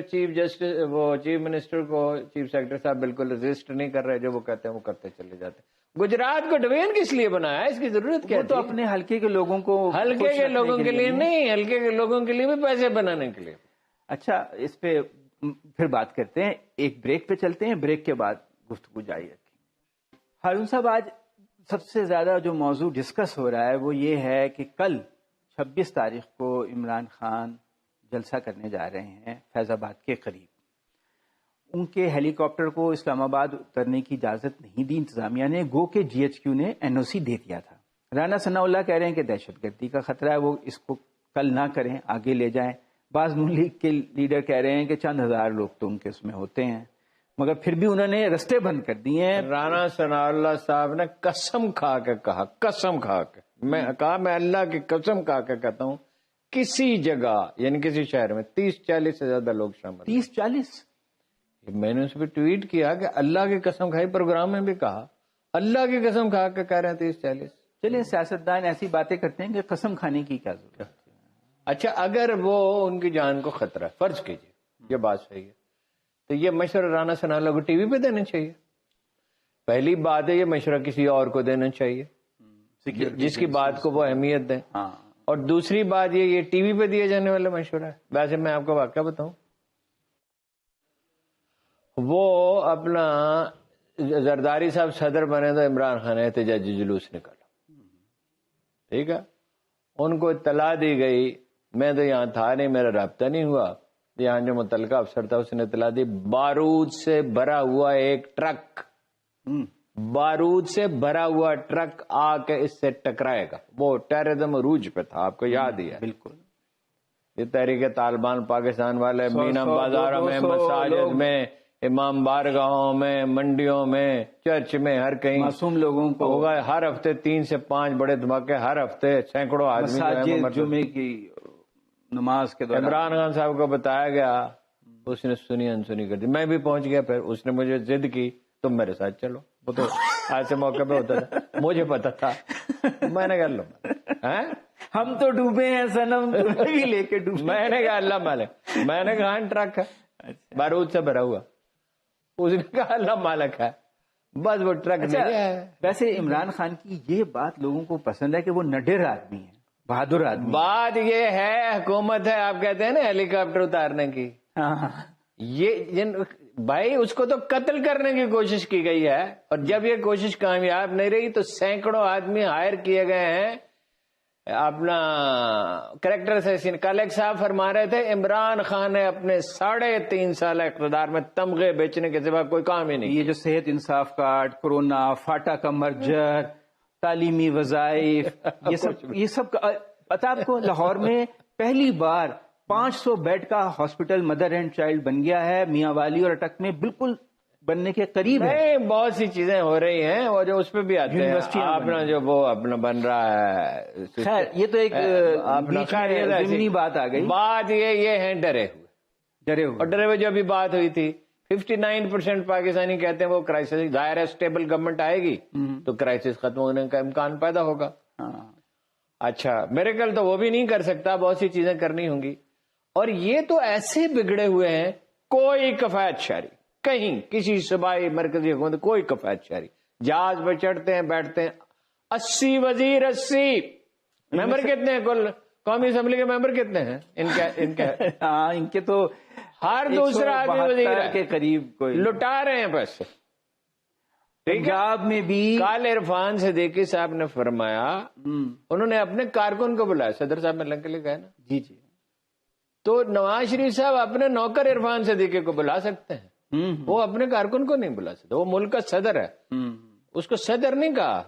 کو چیف سیکرٹری صاحب بالکل رجسٹ نہیں کر رہے. جو وہ کہتے ہیں وہ کرتے چلے جاتے ہیں. گجرات کو ڈوین کس لیے بنایا ہے؟ اس کی ضرورت کیا؟ تو اپنے حلقے کے لوگوں کو، حلقے کے لوگوں کے لیے نہیں، حلقے کے لوگوں کے لیے بھی پیسے بنانے کے لیے. اچھا، اس پہ پھر بات کرتے ہیں. ایک بریک پہ چلتے ہیں، بریک کے بعد گفتگو جاری رکھیں. ہارون صاحب، آج سب سے زیادہ جو موضوع ڈسکس ہو رہا ہے وہ یہ ہے کہ کل 26 تاریخ کو عمران خان جلسہ کرنے جا رہے ہیں فیض آباد کے قریب. ان کے ہیلی کاپٹر کو اسلام آباد اترنے کی اجازت نہیں دی انتظامیہ نے، گو کہ جی ایچ کیو نے NOC دے دیا تھا۔ رانا ثناء اللہ کہہ رہے ہیں کہ دہشت گردی کا خطرہ ہے، وہ اس کو کل نہ کریں، آگے لے جائیں۔ بعض نون لیگ کے لیڈر کہہ رہے ہیں کہ چند ہزار لوگ تو ان کے اس میں ہوتے ہیں، مگر پھر بھی انہوں نے رستے بند کر دیے ہیں۔ رانا ثناء اللہ صاحب نے قسم کھا کے کہا، قسم کھا کے میں اللہ کی قسم کھا کے کہتا ہوں، کسی جگہ یعنی کسی شہر میں 30-40 سے زیادہ لوگ شامل 30-40 میں نے اس پہ ٹویٹ کیا کہ اللہ کی قسم کھائی، پروگرام میں بھی کہا اللہ کی قسم کھا کے کہہ رہے ہیں 30-40۔ چلے سیاستدان ایسی باتیں کرتے ہیں کہ قسم کھانے کی کیا ضرورت ہے۔ اچھا اگر وہ ان کی جان کو خطرہ ہے، فرض کیجیے یہ بات صحیح ہے، تو یہ مشورہ رانا ثناء اللہ کو ٹی وی پہ دینا چاہیے۔ پہلی بات ہے یہ مشورہ کسی اور کو دینا چاہیے جس کی بات کو وہ اہمیت دیں، اور دوسری بات یہ ٹی وی پہ دیا جانے والا مشورہ ہے۔ ویسے میں آپ کو واقعہ بتاؤں، وہ اپنا زرداری صاحب صدر بنے تو عمران خان احتجاجی جلوس نکالا، ٹھیک ہے، ان کو اطلاع دی گئی، میں تو یہاں تھا نہیں، میرا رابطہ نہیں ہوا، یہاں جو متعلقہ افسر تھا اس نے اطلاع دی، بارود سے بھرا ہوا ایک ٹرک، بارود سے بھرا ہوا ٹرک آ کے اس سے ٹکرائے گا۔ وہ ٹیررزم عروج پہ تھا، آپ کو یاد ہی ہے بالکل۔ یہ تحریک طالبان پاکستان والے مینا بازاروں میں، مساجد میں، امام بارگاہوں میں، منڈیوں میں، چرچ میں، ہر کہیں معصوم لوگوں کو ہوگا۔ ہر ہفتے 3 سے 5 بڑے دھماکے، ہر ہفتے سینکڑوں آدمی مساجد جمعے کی نماز کے دوران۔ عمران خان صاحب کو بتایا گیا، اس نے سنی انسنی کر دی، میں بھی پہنچ گیا، پھر اس نے مجھے ضد کی تم میرے ساتھ چلو، وہ تو ایسے موقع پہ ہوتا تھا، مجھے پتا تھا، میں نے کہا اللہ ہم تو ڈوبے ہیں صنم، تمہیں بھی لے کے ڈوبے۔ میں نے کہا اللہ مالک، میں نے کہا ٹرک ہے بارود سے بھرا ہوا، اس نے کہا اللہ مالک ہے، بس وہ ٹرک نہیں ہے۔ ویسے عمران خان کی یہ بات لوگوں کو پسند ہے کہ وہ نڈر آدمی ہے، بہادر آدمی۔ بات یہ ہے حکومت ہے، آپ کہتے ہیں نا ہیلی کاپٹر اتارنے کی، یہ بھائی اس کو تو قتل کرنے کی کوشش کی گئی ہے، اور جب یہ کوشش کامیاب نہیں رہی تو سینکڑوں آدمی ہائر کیے گئے ہیں اپنا کریکٹر اسیسن۔ کل ایک صاحب فرما رہے تھے عمران خان نے اپنے 3.5 سال اقتدار میں تمغے بیچنے کے سوا کوئی کام ہی نہیں۔ یہ جو صحت انصاف کارڈ، کورونا، فاٹا کا مرجر، تعلیمی وظائف، یہ سب پتا آپ کو، لاہور میں پہلی بار 500 بیڈ کا ہاسپٹل مدر اینڈ چائلڈ بن گیا ہے، میاں والی اور اٹک میں بالکل بننے کے قریب ہے۔ بہت سی چیزیں ہو رہی ہیں، اور جو اس پہ بھی آتے ہیں اپنا جو وہ اپنا بن رہا ہے، خیر یہ تو ایک ضمنی بات آ گئی۔ بات یہ ہے ڈرے ہوئے، اور ڈرے ہوئے جو ابھی بات ہوئی تھی 59% پاکستانی کہتے ہیں وہ کرائسس، ظاہر ہے اسٹیبل گورنمنٹ آئے گی تو کرائسس ختم ہونے کا امکان پیدا ہوگا۔ اچھا میرے خیال تو وہ بھی نہیں کر سکتا، بہت سی چیزیں کرنی ہوں گی، اور یہ تو ایسے بگڑے ہوئے ہیں، کوئی کفایت شاری کہیں کسی صوبائی مرکزی حکومت کوئی کفایت شاری، جہاز پہ چڑھتے ہیں بیٹھتے ہیں، 80 وزیر، 80 ممبر کتنے ہیں کل قومی اسمبلی کے ممبر کتنے ہیں ان کے تو ہر دوسرا آدمی وزیر کے قریب، کوئی لٹا رہے ہیں بس۔ پنجاب میں بھی کال عرفان صدیقی صاحب نے فرمایا، انہوں نے اپنے کارکن کو بلایا، صدر صاحب ملنے کے لیے گئے نا، جی، تو نواز شریف صاحب اپنے نوکر عرفان صدیقی کو بلا سکتے ہیں، وہ اپنے کارکن کو نہیں بلا سکتے، وہ ملک کا صدر ہے، اس کو صدر نہیں کہا،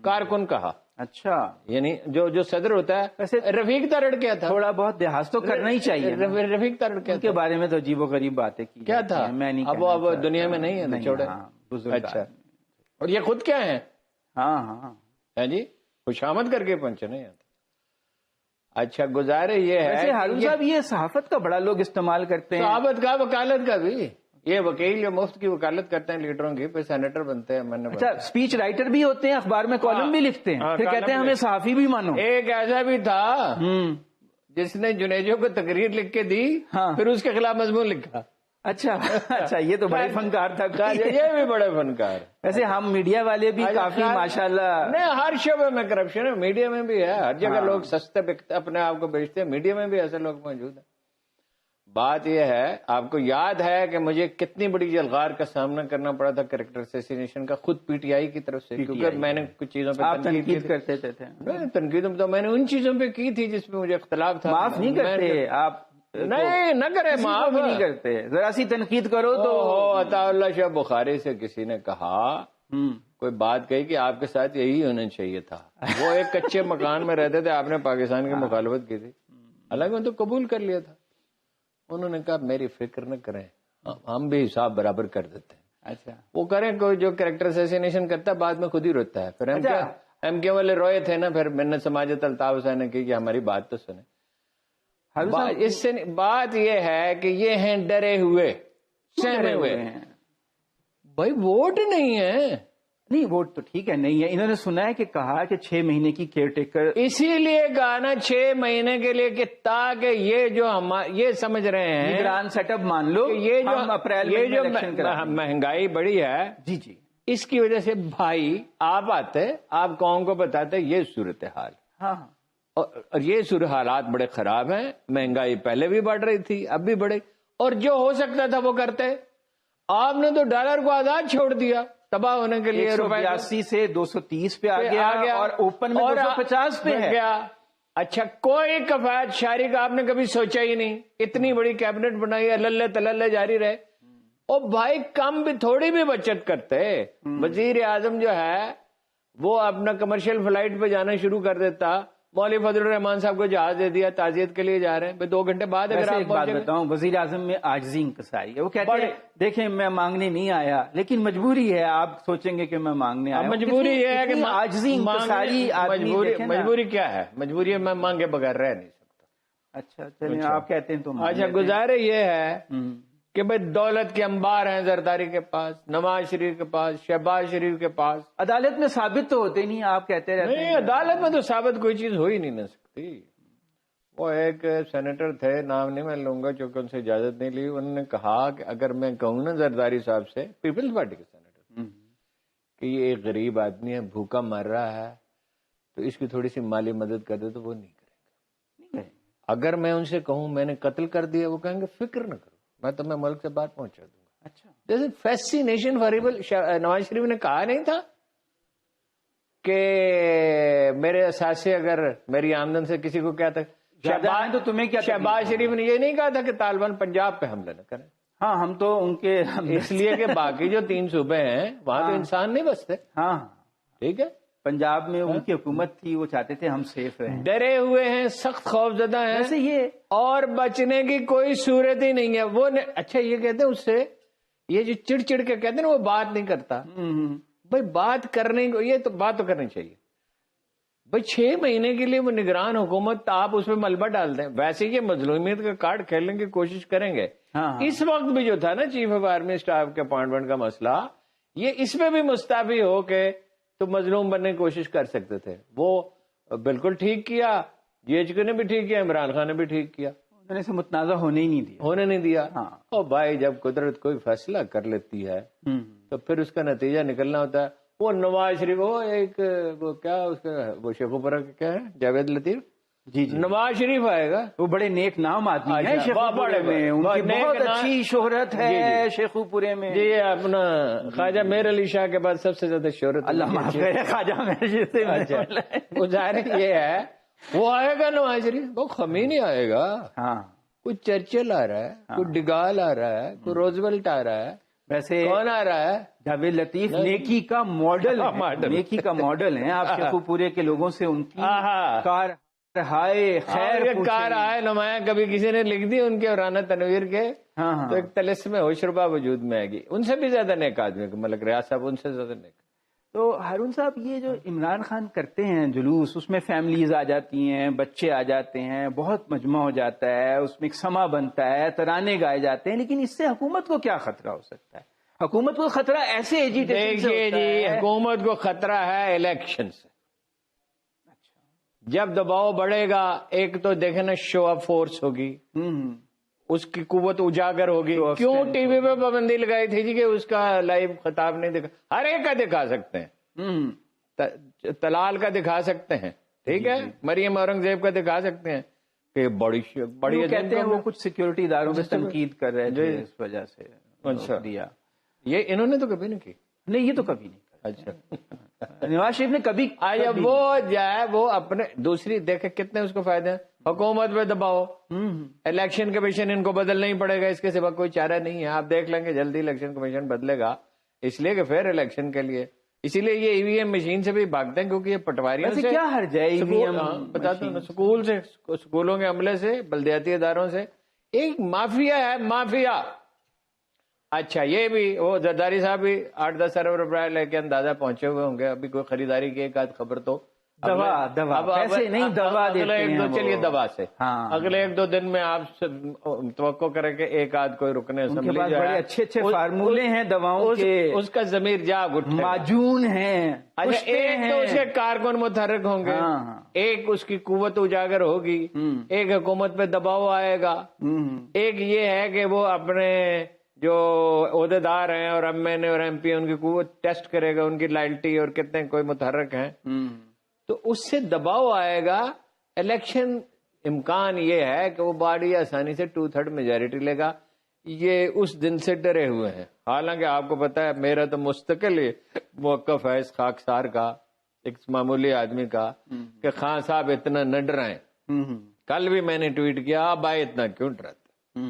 کارکن کہا۔ اچھا، یعنی جو صدر ہوتا ہے، رفیق تارڑ کیا تھا، تھوڑا بہت لحاظ تو کرنا ہی چاہیے۔ رفیق تارڑ کے بارے میں تو عجیب و غریب باتیں کی کیا تھا، میں نہیں، اب دنیا میں نہیں ہے، چھوڑے۔ اچھا، اور یہ خود کیا ہے؟ ہاں جی، خوشامد کر کے پہنچے نہیں آتا۔ اچھا گزارے یہ ہے، ہارون صاحب یہ صحافت کا بڑا لوگ استعمال کرتے ہیں، صحافت کا، وکالت کا بھی، یہ وکیل جو مفت کی وکالت کرتے ہیں لیڈروں کی، پھر سینیٹر بنتے ہیں۔ اچھا اسپیچ رائٹر بھی ہوتے ہیں، اخبار میں کالم بھی لکھتے ہیں، پھر کہتے ہیں ہمیں صحافی بھی مانو۔ ایک ایسا بھی تھا جس نے جنیجو کو تقریر لکھ کے دی، پھر اس کے خلاف مضمون لکھا۔ اچھا یہ تو بڑے فنکار تھا، یہ بھی بڑے فنکار۔ ویسے ہم میڈیا والے بھی کافی ماشاءاللہ، نہیں ہر شعبے میں کرپشن ہے، میڈیا میں بھی ہے، ہر جگہ لوگ سستے اپنے آپ کو بیچتے ہیں، میڈیا میں بھی ایسے لوگ موجود ہیں۔ بات یہ ہے، آپ کو یاد ہے کہ مجھے کتنی بڑی جلغار کا سامنا کرنا پڑا تھا کریکٹر اسیسینیشن کا، خود پی ٹی آئی کی طرف سے، کیونکہ میں نے کچھ چیزوں پہ تنقید کرتے تھے۔ تنقید تو میں نے ان چیزوں پہ کی تھی جس پہ مجھے اختلاف تھا، معاف نہیں کرتے آپ، نہیں نہ کرے، معاف نہیں کرتے، ذرا سی تنقید کرو تو عطا اللہ شاہ بخاری سے کسی نے کہا، کوئی بات کہی کہ آپ کے ساتھ یہی ہونا چاہیے تھا. وہ ایک کچے مکان میں رہتے تھے، آپ نے پاکستان کی مخالفت کی تھی، حالانکہ ان تو قبول کر لیا تھا. انہوں نے کہا میری فکر نہ کریں، ہم بھی حساب برابر کر دیتے ہیں. اچھا وہ کریں، کوئی جو کریکٹر اسیسینیشن کرتا ہے بعد میں خود ہی روتا ہے. پھر ایم کے والے روئے تھے نا، پھر منت سماجت الطاف حسین نے کی کہ ہماری بات تو سنیں. اس سے بات یہ ہے کہ یہ ہیں ڈرے ہوئے، سہمے ہوئے. بھائی ووٹ نہیں ہے. نہیں ووٹ تو ٹھیک ہے نہیں ہے، انہوں نے سنا ہے کہ کہا کہ 6 مہینے کی کیئر ٹیکر، اسی لیے کہا نا 6 مہینے کے لیے کہ تاکہ یہ جو ہم یہ سمجھ رہے ہیں نگران سیٹ اپ مان لو، یہ جو اپریل میں الیکشن مہنگائی بڑی ہے، جی جی، اس کی وجہ سے بھائی آپ آتے، آپ قوم کو بتاتے یہ صورتحال. ہاں اور یہ صورتحالات بڑے خراب ہیں. مہنگائی پہلے بھی بڑھ رہی تھی، اب بھی بڑھے، اور جو ہو سکتا تھا وہ کرتے. آپ نے تو ڈالر کو آزاد چھوڑ دیا تباہ ہونے کے لیے. 182 سے 230 پہ آ گیا اور اوپن میں 250 پہ ہے. اچھا کوئی کفایت شاری کا آپ نے کبھی سوچا ہی نہیں. اتنی بڑی کیبنٹ بنائی ہے، للے تللے جاری رہے. اور بھائی کم بھی تھوڑی بھی بچت کرتے. وزیر اعظم جو ہے وہ اپنا کمرشل فلائٹ پہ جانا شروع کر دیتا. مولوی فضل الرحمان صاحب کو جہاز دے دیا، تعزیت کے لیے جا رہے ہیں. 2 گھنٹے بعد اگر ایک بات بتاؤں، وزیر اعظم میں عاجزی انکساری ہے. وہ کہتے ہیں دیکھیں میں مانگنے نہیں آیا، لیکن مجبوری ہے. آپ سوچیں گے کہ میں مانگنے آیا، مجبوری یہ ہے کہ عاجزی انکساری. مجبوری کیا ہے؟ مجبوری ہے میں مانگے بغیر رہ نہیں سکتا. اچھا چلیں آپ کہتے ہیں تو. اچھا گزارے یہ ہے کہ بھائی دولت کے انبار ہیں زرداری کے پاس، نواز شریف کے پاس، شہباز شریف کے پاس. عدالت میں ثابت تو ہوتے نہیں، آپ کہتے رہتے ہیں. نہیں عدالت میں تو ثابت کوئی چیز ہو ہی نہیں نہ سکتی. وہ ایک سینیٹر تھے، نام نہیں میں لوں گا چونکہ ان سے اجازت نہیں لی. انہوں نے کہا کہ اگر میں کہوں نا زرداری صاحب سے، پیپلز پارٹی کے سینیٹر، کہ یہ ایک غریب آدمی ہے، بھوکا مر رہا ہے، تو اس کی تھوڑی سی مالی مدد کر دے، تو وہ نہیں کریں گے. اگر میں ان سے کہوں میں نے قتل کر دیا، وہ کہیں گے فکر نہ کرو، میں تمہیں ملک سے باہر پہنچا دوں گا. اچھا جیسے فیسینیشن فاریبل. نواز شریف نے کہا نہیں تھا کہ میرے اثاثے اگر میری آمدن سے کسی کو کہتا تو تمہیں کیا؟ شہباز شریف نے یہ نہیں کہا تھا کہ طالبان پنجاب پہ حملہ نہ کریں. ہاں ہم تو ان کے اس لیے کہ باقی جو 3 صوبے ہیں وہاں تو انسان نہیں بستے. ہاں ٹھیک ہے، پنجاب میں ان کی حکومت تھی، وہ چاہتے تھے ہم سیف رہیں. ڈرے ہوئے ہیں، سخت خوف زدہ ہیں. ویسے یہ اور بچنے کی کوئی صورت ہی نہیں ہے. وہ اچھا یہ کہتے ہیں اس سے، یہ جو چڑ چڑ کے کہتے ہیں نا وہ بات نہیں کرتا. بھائی بات کرنے کو، یہ تو بات تو کرنی چاہیے. بھائی 6 مہینے کے لیے وہ نگران حکومت، آپ اس میں ملبہ ڈال دیں. ویسے یہ مظلومیت کا کارڈ کھیلنے کی کوشش کریں گے. اس وقت بھی جو تھا نا چیف آف آرمی اسٹاف کے اپوائنٹمنٹ کا مسئلہ، یہ اس میں بھی مستعفی ہو کے تو مظلوم بننے کی کوشش کر سکتے تھے. وہ بالکل ٹھیک کیا، جی ایچ کے نے بھی ٹھیک کیا، عمران خان نے بھی ٹھیک کیا. انہوں نے متنازع ہونے نہیں دیا. اور بھائی جب قدرت کوئی فیصلہ کر لیتی ہے تو پھر اس کا نتیجہ نکلنا ہوتا ہے. وہ نواز شریف، وہ کیا اس کا، وہ شیخوپورہ کا کیا ہے، جاوید لطیف، جی نواز شریف آئے گا. وہ بڑے نیک نام آدمی ہیں شیخوپورے میں، ان کی بہت اچھی شہرت ہے شیخوپورے میں. جی اپنا خواجہ میر علی شاہ کے بعد سب سے زیادہ شہرت اللہ معاف کرے خواجہ میر سے. گزارش یہ ہے وہ آئے گا نواز شریف، وہ خمینی آئے گا. ہاں کوئی چرچل آ رہا ہے، کوئی ڈگال آ رہا ہے، کوئی روزویلٹ آ رہا ہے. ویسے کون آ رہا ہے؟ جاوید لطیف نیکی کا ماڈل، نیکی کا ماڈل ہیں. آپ شیخوپورے کے لوگوں سے ان کی کار ہائے خیر کار آئے نمایاں کبھی کسی نے لکھ دی ان کے رانا تنویر کے، تو ایک طلسم ہوشربا وجود میں آئے گی. ان سے بھی زیادہ نیک آدمی ملک ریاض صاحب، ان سے زیادہ نیک. تو ہارون صاحب یہ جو عمران خان کرتے ہیں جلوس، اس میں فیملیز آ جاتی ہیں، بچے آ جاتے ہیں، بہت مجمع ہو جاتا ہے، اس میں ایک سما بنتا ہے، ترانے گائے جاتے ہیں، لیکن اس سے حکومت کو کیا خطرہ ہو سکتا ہے؟ حکومت کو خطرہ ایسے ایجیٹیشن سے ہوتا ہے. حکومت کو خطرہ ہے الیکشن سے. جب دباؤ بڑھے گا، ایک تو دیکھنا شو آف فورس ہوگی، اس کی قوت اجاگر ہوگی. کیوں ٹی وی پہ پابندی لگائی تھی جی کہ اس کا لائیو خطاب نہیں دکھا؟ ہر ایک کا دکھا سکتے ہیں، تلال کا دکھا سکتے ہیں، ٹھیک ہے، مریم اورنگزیب کا دکھا سکتے ہیں کہ بڑی کہتے ہیں وہ کچھ سیکیورٹی اداروں میں تنقید کر رہے تھے اس وجہ سے. اچھا دیا، یہ انہوں نے تو کبھی نہیں کی. نہیں یہ تو کبھی نہیں. اچھا نواز شریف نے کبھی وہ جو ہے وہ اپنے دوسری دیکھے کتنے اس کو فائدے ہیں. حکومت پہ دباؤ, الیکشن کمیشن ان کو بدلنا ہی پڑے گا, اس کے سوا کوئی چارہ نہیں ہے. آپ دیکھ لیں گے جلدی الیکشن کمیشن بدلے گا, اس لیے کہ پھر الیکشن کے لیے, اسی لیے یہ ای وی ایم مشین سے بھی بھاگتے ہیں کیونکہ یہ پٹواریوں سے کیا حرج ہے ای وی ایم بتاتا ہوں نا, سکولوں کے عملے سے, بلدیاتی اداروں سے ایک مافیا ہے, مافیا. اچھا یہ بھی وہ زرداری صاحب بھی 8-10 ارب روپے لے کے اندازہ پہنچے ہوئے ہوں گے, ابھی کوئی خریداری کی ایک آدھ خبر تو دوا پیسے نہیں, دوا دیتے ہیں. چلیے دوا سے اگلے 1-2 دن میں آپ توقع کریں کہ ایک آدھ کوئی رکنے اسمبلی جو ہے, بڑے اچھے اچھے فارمولے ہیں دواؤں کے, اس کا ضمیر جاگ اٹھے, معجون ہیں. ایک تو اس کے کارکن متحرک ہوں گے, ایک اس کی قوت اجاگر ہوگی, ایک حکومت پہ دباؤ آئے گا, ایک یہ ہے کہ وہ اپنے جو عہدے دار ہیں اور ایم این اے اور ایم پی ان کی قوت ٹیسٹ کرے گا, ان کی لائلٹی اور کتنے کوئی متحرک ہیں, تو اس سے دباؤ آئے گا. الیکشن امکان یہ ہے کہ وہ باڈی آسانی سے 2/3 میجارٹی لے گا. یہ اس دن سے ڈرے ہوئے ہیں. حالانکہ آپ کو پتا ہے میرا تو مستقل موقف ہے اس خاکسار کا, ایک معمولی آدمی کا, کہ خان صاحب اتنا نہ ڈرائیں. کل بھی میں نے ٹویٹ کیا, آپ آئے اتنا کیوں ڈراتے.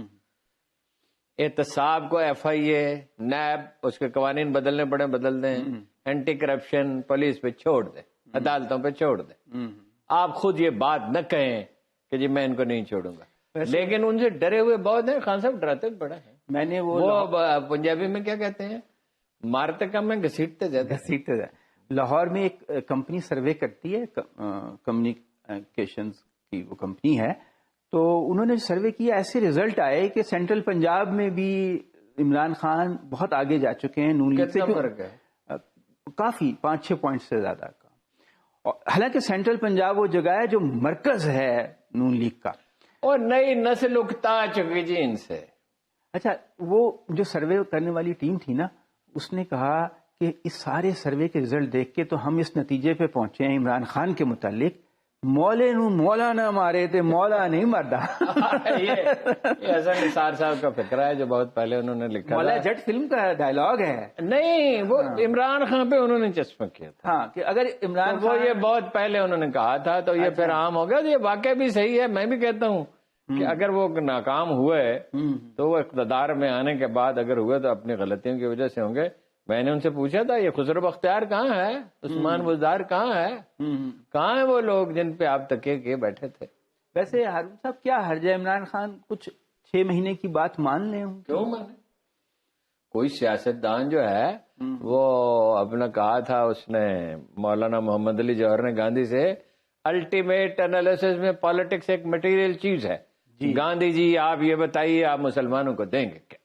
احتساب کو ایف آئی اے, نیب, اس کے قوانین بدلنے پڑے بدل دیں, اینٹی کرپشن پولیس پہ چھوڑ دیں, عدالتوں پہ چھوڑ دیں. آپ خود یہ بات نہ کہیں کہ جی میں ان کو نہیں چھوڑوں گا, لیکن ان سے ڈرے ہوئے بہت ہیں. خان صاحب ڈراتے بڑا ہے. میں نے وہ پنجابی میں کیا کہتے ہیں, مارتے کم ہے گھسیٹتے زیادہ. لاہور میں ایک کمپنی سروے کرتی ہے, کمیونیکیشنز کی وہ کمپنی ہے, تو انہوں نے سروے کیا, ایسے ریزلٹ آئے کہ سینٹرل پنجاب میں بھی عمران خان بہت آگے جا چکے ہیں نون لیگ سے. کافی 5-6 پوائنٹ سے زیادہ کا. حالانکہ سینٹرل پنجاب وہ جگہ ہے جو مرکز ہے نون لیگ کا, اور نئی نسل اکتا چکی جی ان سے. اچھا وہ جو سروے کرنے والی ٹیم تھی نا, اس نے کہا کہ اس سارے سروے کے رزلٹ دیکھ کے تو ہم اس نتیجے پہ پہنچے ہیں عمران خان کے متعلق, مولے نو مولا نہ مارے تھے, مولا نہیں مردا. یہ ایسا نثار صاحب کا فکرہ ہے جو بہت پہلے انہوں نے لکھا, مولا جٹ فلم کا ڈائلاگ ہے. نہیں, وہ عمران خان پہ انہوں نے چسپاں کیا تھا. ہاں کہ اگر عمران وہ یہ بہت پہلے انہوں نے کہا تھا, تو یہ پھر عام ہو گیا. یہ واقعہ بھی صحیح ہے. میں بھی کہتا ہوں کہ اگر وہ ناکام ہوئے تو وہ اقتدار میں آنے کے بعد اگر ہوئے تو اپنی غلطیوں کی وجہ سے ہوں گے. میں نے ان سے پوچھا تھا, یہ خسرو بختیار کہاں ہے, عثمان بزدار کہاں ہے, کہاں ہیں وہ لوگ جن پہ آپ تکیے کیے بیٹھے تھے. ویسے ہارون صاحب کیا حرج ہے عمران خان کچھ 6 مہینے کی بات مان لیں؟ کیوں مانے؟ کوئی سیاستدان جو ہے وہ اپنا کہا تھا اس نے, مولانا محمد علی جوہر نے گاندھی سے, الٹیمیٹ انالیسس میں پالیٹکس ایک مٹیریل چیز ہے. گاندھی جی آپ یہ بتائیے آپ مسلمانوں کو دیں گے کیا؟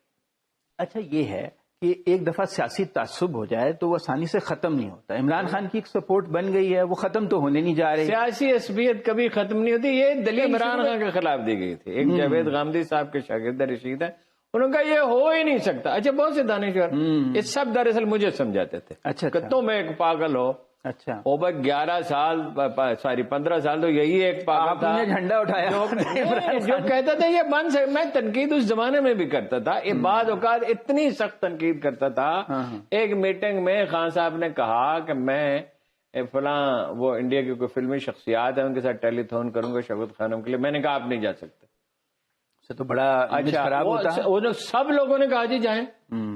اچھا یہ ہے کہ ایک دفعہ سیاسی تعصب ہو جائے تو وہ آسانی سے ختم نہیں ہوتا. عمران خان کی ایک سپورٹ بن گئی ہے, وہ ختم تو ہونے نہیں جا رہی. سیاسی عصبیت کبھی ختم نہیں ہوتی. یہ دلیل عمران خان کے خلاف دی گئی تھی. ایک جاوید غامدی صاحب کے شاگرد رشید ہیں, انہوں نے کہا یہ ہو ہی نہیں سکتا. اچھا بہت سے دانشور یہ سب دراصل مجھے سمجھاتے تھے. اچھا کہ تم ایک پاگل ہو. اچھا وہ بھائی 11 سال 15 سال تو یہی ایک پاگل تھا, جھنڈا اٹھایا جو کہتا تھا یہ بن سکتا. میں تنقید اس زمانے میں بھی کرتا تھا, یہ بعض اوقات اتنی سخت تنقید کرتا تھا. ایک میٹنگ میں خان صاحب نے کہا کہ میں فلاں وہ انڈیا کی کوئی فلمی شخصیات ہیں ان کے ساتھ ٹیلی تھون کروں گا شوکت خانم کے لیے. میں نے کہا آپ نہیں جا سکتے. تو بڑا خراب ہوتا ہے. سب لوگوں نے کہا جی جائیں.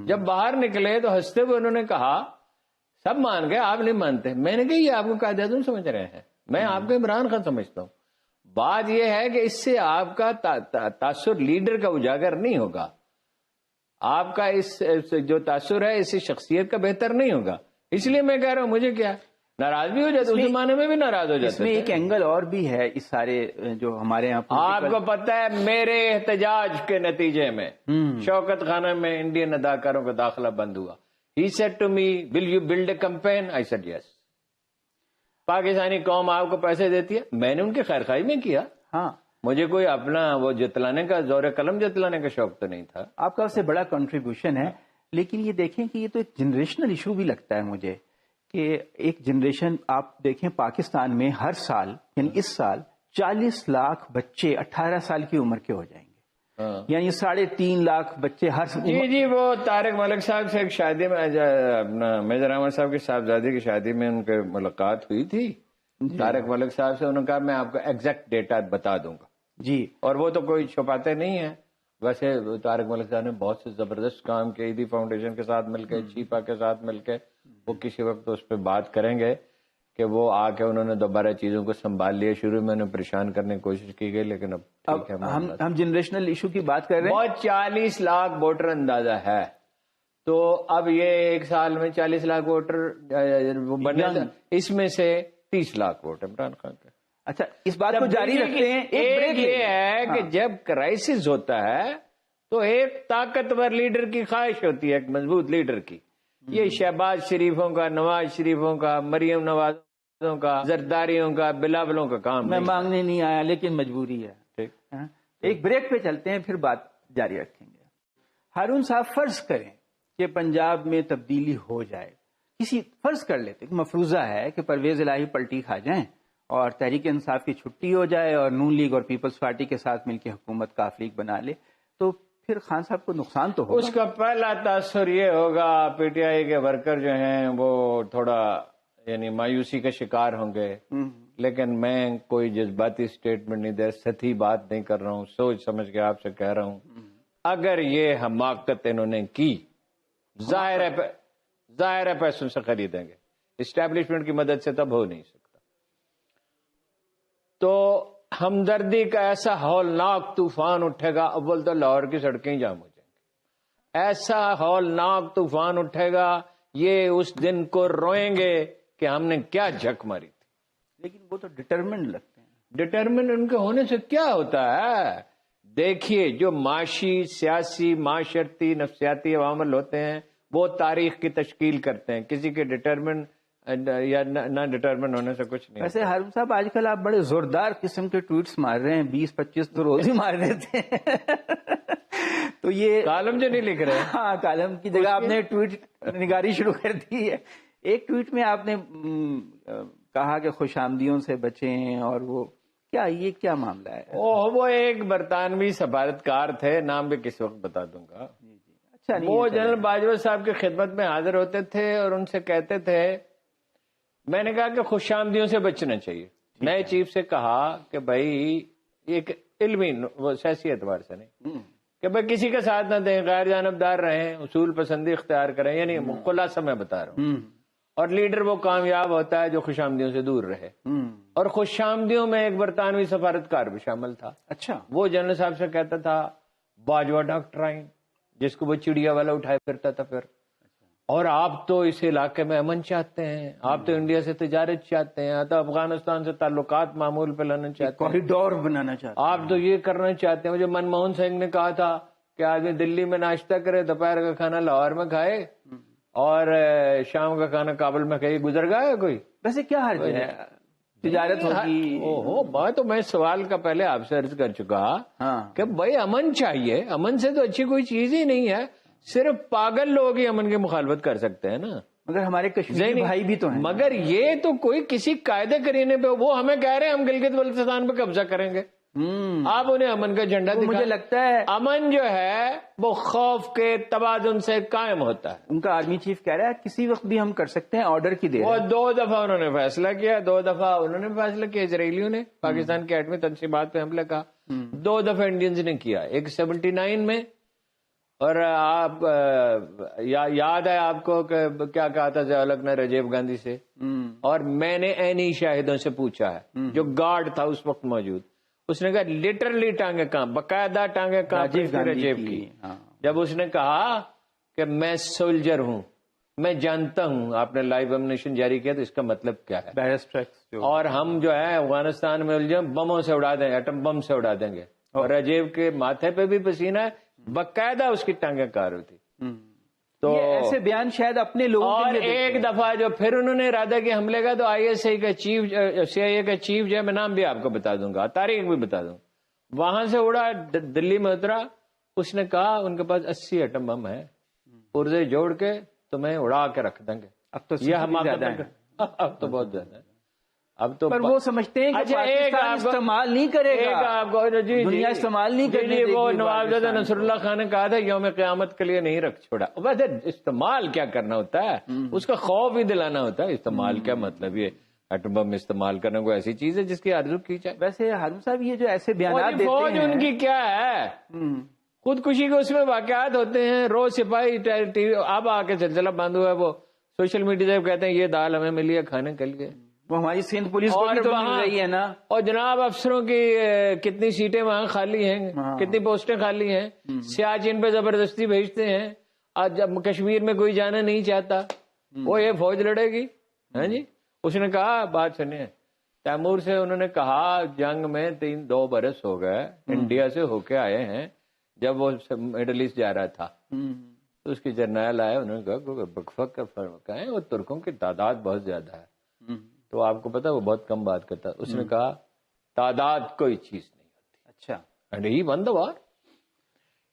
جب باہر نکلے تو ہنستے ہوئے انہوں نے کہا, سب مان گئے, آپ نہیں مانتے. میں نے کہا یہ آپ کو قائد اعظم سمجھ رہے ہیں, میں آپ کو عمران خان سمجھتا ہوں. بات یہ ہے کہ اس سے آپ کا تاثر لیڈر کا اجاگر نہیں ہوگا. آپ کا اس جو تاثر ہے اس شخصیت کا بہتر نہیں ہوگا. اس لیے میں کہہ رہا ہوں مجھے کیا ناراض بھی ہو جاتا, اس زمانے میں بھی ناراض ہو جاتا. اس میں ایک اینگل اور بھی ہے اس سارے جو ہمارے یہاں آپ کو پتا ہے میرے احتجاج کے نتیجے میں شوکت خانم میں انڈین اداکاروں کا داخلہ بند ہوا. He said to me, will you build a campaign? I said yes. Pakistani قوم آپ کو پیسے دیتی ہے, میں نے ان کی خیر خواہی میں کیا. ہاں مجھے کوئی اپنا وہ جتلانے کا زور قلم جتلانے کا شوق تو نہیں تھا. آپ کا اس سے بڑا کنٹریبیوشن ہے. لیکن یہ دیکھیں کہ یہ تو ایک جنریشنل ایشو بھی لگتا ہے مجھے کہ ایک جنریشن, آپ دیکھیں پاکستان میں ہر سال یعنی اس سال 40 لاکھ بچے 18 سال کی عمر کے ہو جائیں گے. یعنی 3.5 لاکھ بچے ہر جی وہ طارق ملک صاحب سے ایک شادی میں اپنا میجر احمد صاحب کی صاحبزادی کی شادی میں ان کے ملاقات ہوئی تھی طارق ملک صاحب سے. انہوں نے کہا میں آپ کو ایگزیکٹ ڈیٹا بتا دوں گا جی, اور وہ تو کوئی چھپاتے نہیں ہیں. ویسے طارق ملک صاحب نے بہت سے زبردست کام کیے, ایدی فاؤنڈیشن کے ساتھ مل کے, چیپا کے ساتھ مل کے. وہ کسی وقت اس پہ بات کریں گے کہ وہ آ کے انہوں نے دوبارہ چیزوں کو سنبھال لیا. شروع میں انہیں پریشان کرنے کی کوشش کی گئی, لیکن اب ہم جنریشنل ایشو کی بات کر رہے ہیں. بہت 40 لاکھ ووٹر اندازہ ہے, تو اب یہ ایک سال میں 40 لاکھ ووٹر بنے, اس میں سے 30 لاکھ ووٹ عمران خان کا. اچھا اس بات کو جاری رکھتے ہیں. ایک یہ ہے کہ جب کرائسس ہوتا ہے تو ایک طاقتور لیڈر کی خواہش ہوتی ہے, ایک مضبوط لیڈر کی. یہ شہباز شریفوں کا, نواز شریفوں کا, مریم نوازوں کا, زرداریوں کا, بلاولوں کا کام میں مانگنے نہیں آیا لیکن مجبوری ہے. ٹھیک, ایک بریک پہ چلتے ہیں پھر بات جاری رکھیں گے. ہارون صاحب فرض کریں کہ پنجاب میں تبدیلی ہو جائے, فرض کر لیتے کہ مفروضہ ہے کہ پرویز الہی پلٹی کھا جائیں اور تحریک انصاف کی چھٹی ہو جائے اور نون لیگ اور پیپلز پارٹی کے ساتھ مل کے حکومت کا فریق بنا لے, تو پھر خان صاحب کو نقصان تو ہوگا. اس کا پہلا تاثر یہ ہوگا پی ٹی آئی کے ورکر جو ہیں وہ تھوڑا یعنی مایوسی کا شکار ہوں گے. لیکن میں کوئی جذباتی سٹیٹمنٹ نہیں دے, سچی بات نہیں کر رہا ہوں, سوچ سمجھ کے آپ سے کہہ رہا ہوں. اگر یہ حماقت انہوں نے کی, ظاہر ہے پیسوں سے خریدیں گے, اسٹیبلشمنٹ کی مدد سے تب ہو نہیں سکتا. تو ہمدردی کا ایسا ہولناک طوفان اٹھے گا, اول تو لاہور کی سڑکیں جام ہو جائیں گی. ایسا ہولناک طوفان اٹھے گا, یہ اس دن کو روئیں گے کہ ہم نے کیا جھک ماری تھی. لیکن وہ تو ڈٹرمنڈ لگتے ہیں. ڈٹرمنڈ ان کے ہونے سے کیا ہوتا ہے؟ دیکھیے جو معاشی, سیاسی, معاشرتی, نفسیاتی عوامل ہوتے ہیں وہ تاریخ کی تشکیل کرتے ہیں. کسی کے ڈٹرمنٹ یا نہ ڈٹرمنٹ ہونے سے کچھ نہیں. ویسے ہارون صاحب آج کل آپ بڑے زوردار قسم کے ٹویٹس مار رہے ہیں, 20-25 تو روز ہی مار رہے تھے. تو یہ کالم جو نہیں لکھ رہے. ہاں, کالم کی جگہ آپ نے ٹویٹ نگاری شروع کر دی ہے. ایک ٹویٹ میں آپ نے کہا کہ خوش آمدیوں سے بچیں, اور وہ یہ کیا معاملہ ہے؟ وہ ایک برطانوی سفارتکار تھے, نام بھی کس وقت بتا دوں گا. اچھا, وہ جنرل باجوہ صاحب کی خدمت میں حاضر ہوتے تھے اور ان سے کہتے تھے, میں نے کہا کہ خوش آمدیوں سے بچنا چاہیے. نئے چیف سے کہا کہ بھائی ایک علمی, وہ سیاسی اعتبار سے نہیں, کہ بھائی کسی کا ساتھ نہ دیں, غیر جانبدار رہیں, اصول پسندی اختیار کریں, یعنی خلاصہ میں بتا رہا ہوں. اور لیڈر وہ کامیاب ہوتا ہے جو خوش آمدیوں سے دور رہے. اور خوش آمدیوں میں ایک برطانوی سفارتکار بھی شامل تھا. اچھا, وہ جنرل صاحب سے کہتا تھا باجوہ ڈاکٹرائن, جس کو وہ چڑیا والا اٹھائے پھرتا تھا. پھر اور آپ تو اس علاقے میں امن چاہتے ہیں, آپ تو انڈیا سے تجارت چاہتے ہیں, تو افغانستان سے تعلقات معمول پہ لانا چاہتے ہیں, کوریڈور بنانا چاہتے ہیں, آپ تو یہ کرنا چاہتے ہیں. جو منموہن سنگھ نے کہا تھا کہ آدمی دلی میں ناشتہ کرے, دوپہر کا کھانا لاہور میں کھائے اور شام کا کھانا کابل میں کہیں گزر گیا ہے کوئی. ویسے کیا حرج ہے, تجارت ہوگی. میں سوال کا پہلے آپ سے عرض کر چکا کہ بھائی امن چاہیے, امن سے تو اچھی کوئی چیز ہی نہیں ہے. صرف پاگل لوگ ہی امن کی مخالفت کر سکتے ہیں نا. مگر ہمارے کشمیری بھائی بھی تو ہیں. مگر یہ تو کوئی کسی قاعدے کرینے پہ, وہ ہمیں کہہ رہے ہیں ہم گلگت بلتستان پہ قبضہ کریں گے. آپ انہیں امن کا جھنڈا دکھائیں. مجھے لگتا ہے امن جو ہے وہ خوف کے توازن سے قائم ہوتا ہے. ان کا آرمی چیف کہہ رہا ہے کسی وقت بھی ہم کر سکتے ہیں, آرڈر کی دے. اور 2 دفعہ انہوں نے فیصلہ کیا, 2 دفعہ انہوں نے فیصلہ کیا اسرائیلیوں نے پاکستان کے ایٹمی تنصیبات پہ حملے کا, 2 دفعہ انڈینز نے کیا. ایک 79 میں, اور آپ یاد ہے آپ کو کہ کیا کہا تھا ضیاء الحق نے راجیو گاندھی سے, اور میں نے عینی شاہدوں سے پوچھا ہے جو گارڈ تھا اس وقت موجود, اس نے کہا لٹرلی ٹانگیں کام, باقاعدہ ٹانگیں کام راجیو کی. جب اس نے کہا کہ میں سولجر ہوں, میں جانتا ہوں آپ نے لائیو ایمونیشن جاری کیا تو اس کا مطلب کیا ہے, اور ہم جو ہے افغانستان میں الجھے بموں سے اڑا دیں گے, ایٹم بم سے اڑا دیں گے. اور راجیو کے ماتھے پہ بھی پسینہ ہے, باقاعدہ اس کی ٹانگیں کار ہوئی تھی. تو ایسے بیان شاید اپنے لوگوں. اور ایک دفعہ جو پھر انہوں نے ارادہ کیا حملے کا, تو آئی ایس آئی کا چیف, سی آئی اے کا چیف جو ہے, میں نام بھی آپ کو بتا دوں گا, تاریخ بھی بتا دوں, وہاں سے اڑا, دلی میں اترا, اس نے کہا ان کے پاس 80 ایٹم بم ہے, پرزے جوڑ کے تمہیں اڑا کے رکھ دیں گے. اب تو یہ ہم اب تو بہت زیادہ ہے. اب تو پر وہ سمجھتے ہیں کہ پاکستان استعمال نہیں کرے گا، دنیا استعمال نہیں کرے گی. وہ نوابزادہ نصر اللہ خان نے کہا تھا یوم قیامت کے لیے نہیں رکھ چھوڑا. ویسے استعمال کیا کرنا ہوتا ہے، اس کا خوف ہی دلانا ہوتا ہے. استعمال کیا مطلب، یہ ایٹم بم استعمال کرنا کوئی ایسی چیز ہے جس کی آرزو کی جائے. ویسے ہارون صاحب یہ جو ایسے بیانات دیتے ہیں، فوج ان کی کیا ہے، خودکشی کے اس میں واقعات ہوتے ہیں. روز سپاہی ٹی وی اب آ کے سلسلہ بند ہوا ہے، وہ سوشل میڈیا سے کہتے ہیں یہ دال ہمیں ملی ہے کھانے کے لیے. وہ ہماری سندھ پولیس کو بھی تو مل رہی ہے نا. اور جناب افسروں کی کتنی سیٹیں وہاں خالی ہیں، کتنی پوسٹیں خالی ہیں. سیاچن پہ زبردستی بھیجتے ہیں. آج جب کشمیر میں کوئی جانا نہیں چاہتا، وہ یہ فوج لڑے گی. ہاں جی، اس نے کہا، بات سنیے، تیمور سے انہوں نے کہا جنگ میں 2 برس ہو گئے، انڈیا سے ہو کے آئے ہیں. جب وہ مڈل ایسٹ جا رہا تھا تو اس کی جرنیل آئے، انہوں نے کہا بکفک کا فرق ہے، وہ ترکوں کی تعداد بہت زیادہ ہے. تو آپ کو پتا وہ بہت کم بات کرتا. اس نے کہا تعداد کوئی چیز نہیں ہوتی. اچھا، and he won the war.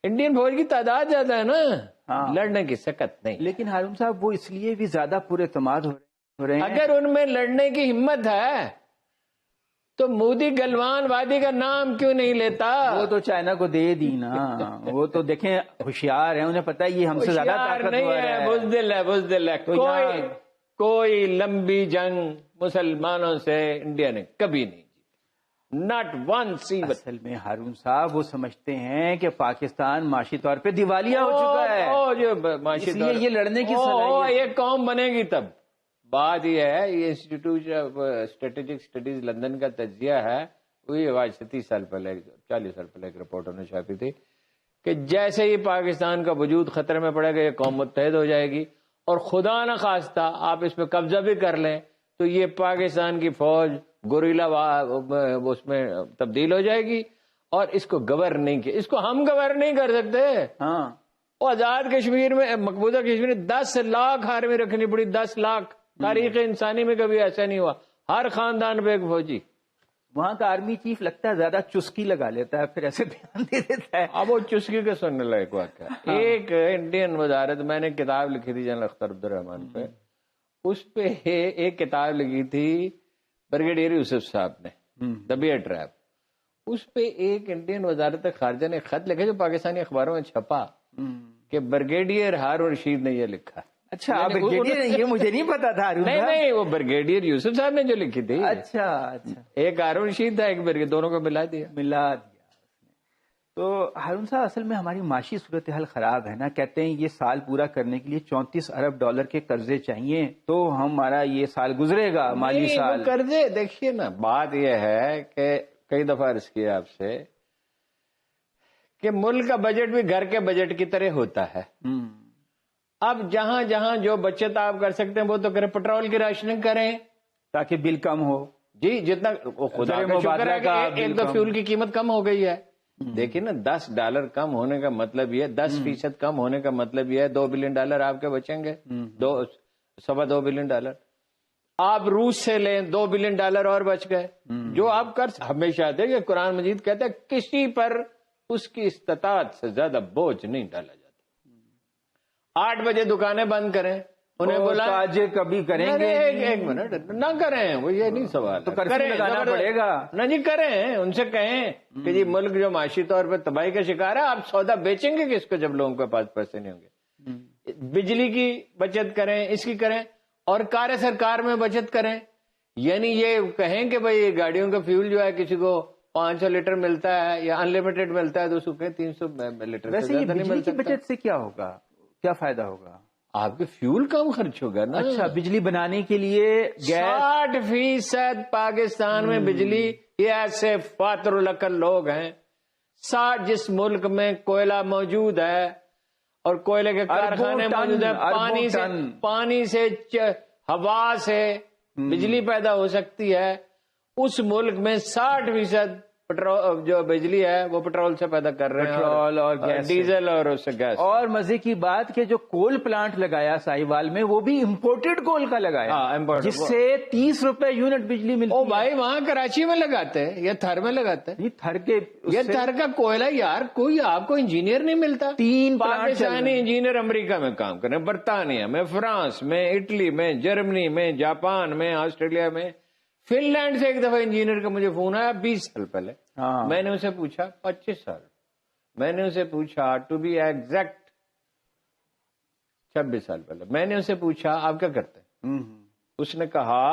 Indian فوج کی تعداد زیادہ ہے نا، لڑنے کی سکت نہیں. لیکن ہارون صاحب وہ اس لیے بھی زیادہ پورے اعتماد ہو رہے ہیں. اگر ان میں لڑنے کی ہمت ہے تو مودی گلوان وادی کا نام کیوں نہیں لیتا؟ وہ تو چائنا کو دے دی نا. وہ تو دیکھیں ہوشیار ہیں، انہیں پتا ہے یہ ہم سے زیادہ طاقتور ہے. بزدل ہے، بزدل ہے. کوئی لمبی جنگ مسلمانوں سے انڈیا نے کبھی نہیں جیتی، ناٹ ون سی. اصل میں ہارون صاحب وہ سمجھتے ہیں کہ پاکستان معاشی طور پہ دیوالیہ ہو چکا ہے، اس لیے یہ لڑنے کی صلاحیت. یہ قوم بنے گی تب. بات یہ ہے، یہ institute of strategic studies London کا تجزیہ ہے، وہی آج سے 30 سال پہلے 40 سال پہلے ایک رپورٹ انہوں نے چھاپی تھی کہ جیسے ہی پاکستان کا وجود خطرے میں پڑے گا یہ قوم متحد ہو جائے گی، اور خدا نہ خواستہ آپ اس پہ قبضہ بھی کر لیں تو یہ پاکستان کی فوج گوریلا اس میں تبدیل ہو جائے گی اور اس کو گورن نہیں کیا. اس کو ہم گورن نہیں کر سکتے. ہاں، وہ آزاد کشمیر میں، مقبوضہ کشمیر میں 10 لاکھ آرمی رکھنی پڑی. 10 لاکھ. تاریخ انسانی میں کبھی ایسا نہیں ہوا. ہر خاندان پہ ایک فوجی. وہاں کا آرمی چیف لگتا ہے زیادہ چسکی لگا لیتا ہے، پھر ایسے بیان دے دیتا ہے. اب وہ چسکی کے سننے لائق واقعہ. ایک انڈین وزارت، میں نے کتاب لکھی تھی جنرل اختر عبد الرحمان پہ، اس پہ ایک کتاب لکھی تھی بریگیڈیئر یوسف صاحب نے، دی بیئر ٹریپ. اس پہ ایک انڈین وزارت خارجہ نے خط لکھا جو پاکستانی اخباروں میں چھپا کہ بریگیڈیئر ہارون رشید نے یہ لکھا. اچھا، یہ مجھے نہیں پتا تھا. نہیں، وہ بریگیڈیئر یوسف صاحب نے جو لکھی تھی. اچھا، ایک ہارون رشید تھا، ایک بریگیڈیئر، دونوں کو ملا دیا. تو ہارون صاحب اصل میں ہماری معاشی صورتحال خراب ہے نا. کہتے ہیں یہ سال پورا کرنے کے لیے $34 ارب کے قرضے چاہیے تو ہمارا یہ سال گزرے گا، مالی سال. قرضے دیکھیے نا، بات یہ ہے کہ کئی دفعہ عرض کیا آپ سے کہ ملک کا بجٹ بھی گھر کے بجٹ کی طرح ہوتا ہے. اب جہاں جہاں جو بچت آپ کر سکتے ہیں وہ تو کریں. پٹرول کی راشننگ کریں تاکہ بل کم ہو. جی، جتنا خدا کا شکر ہے کہ ایک دو فیول کی قیمت کم ہو گئی ہے. دیکھیں نا، $10 کم ہونے کا مطلب یہ، 10% کم ہونے کا مطلب یہ ہے $2 بلین آپ کے بچیں گے. $2.25 بلین. آپ روس سے لیں $2 بلین اور بچ گئے. جو آپ کر ہمیشہ دیکھیں قرآن مجید کہتا ہے کسی پر اس کی استطاعت سے زیادہ بوجھ نہیں ڈالا جاتا. 8 بجے دکانیں بند کریں، انہیں بولا کبھی کریں گے. ایک منٹ نہ کریں، وہ یہ نہیں سوال تو لگانا پڑے گا نہ جی. کریں، ان سے کہیں کہ جی ملک جو معاشی طور پہ تباہی کا شکار ہے، آپ سودا بیچیں گے کس کو جب لوگوں کے پاس پیسے نہیں ہوں گے. بجلی کی بچت کریں، اس کی کریں، اور کار سرکار میں بچت کریں. یعنی یہ کہیں کہ بھائی گاڑیوں کا فیول جو ہے کسی کو 500 لیٹر ملتا ہے یا ان لمیٹڈ ملتا ہے تو اس کو کہیں 300 لیٹر. ویسے یہ بجلی کی بچت سے کیا ہوگا، کیا فائدہ ہوگا؟ آپ کے فیول کم خرچ ہوگا نا. اچھا، بجلی بنانے کے لیے 60% پاکستان میں بجلی، یہ ایسے فاتر العقل لوگ ہیں 60 جس ملک میں کوئلہ موجود ہے اور کوئلے کے کارخانے موجود ہیں، پانی سے ہوا سے بجلی پیدا ہو سکتی ہے. اس ملک میں 60% پٹرول جو بجلی ہے وہ پٹرول سے پیدا کر رہے ہیں، پٹرول اور گیس، ڈیزل اور اس سے گیس. اور مزے کی بات کہ جو کول پلانٹ لگایا ساہیوال میں وہ بھی امپورٹڈ کول کا لگایا، جس سے $30 یونٹ بجلی ملتی ہے. بھائی وہاں کراچی میں لگاتے ہیں یا تھر میں لگاتے ہیں؟ یہ تھر کا کوئلہ یار، کوئی آپ کو انجینئر نہیں ملتا. 3 پاکستانی انجینئر امریکہ میں کام کریں، برطانیہ میں، فرانس میں، اٹلی میں، جرمنی میں، جاپان میں، آسٹریلیا میں. فن لینڈ سے ایک دفعہ انجینئر کا مجھے فون آیا 20 سال پہلے. میں نے اسے پوچھا 25 سال میں نے اسے پوچھا ٹو بی ایگزیکٹ 26 سال پہلے میں نے اسے پوچھا آپ کیا کرتے ہیں؟ اس نے کہا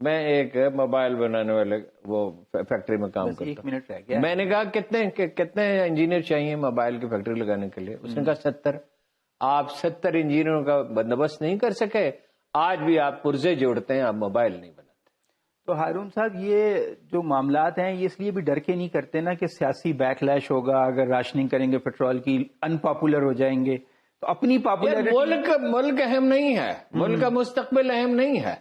میں ایک موبائل بنانے والے وہ فیکٹری میں کام کرتا ہوں. میں نے کہا کتنے انجینئر چاہیے موبائل کی فیکٹری لگانے کے لیے؟ اس نے کہا 70. آپ 70 انجینئروں کا بندوبست نہیں کر سکے. آج بھی آپ پرزے جوڑتے ہیں، آپ موبائل نہیں بناتے. تو ہارون صاحب یہ جو معاملات ہیں یہ اس لیے بھی ڈر کے نہیں کرتے نا کہ سیاسی بیک لیش ہوگا اگر راشننگ کریں گے پیٹرول کی، ان پاپولر ہو جائیں گے تو اپنی پاپولرٹی. ملک اہم نہیں ہے، ملک کا مستقبل اہم نہیں ہے.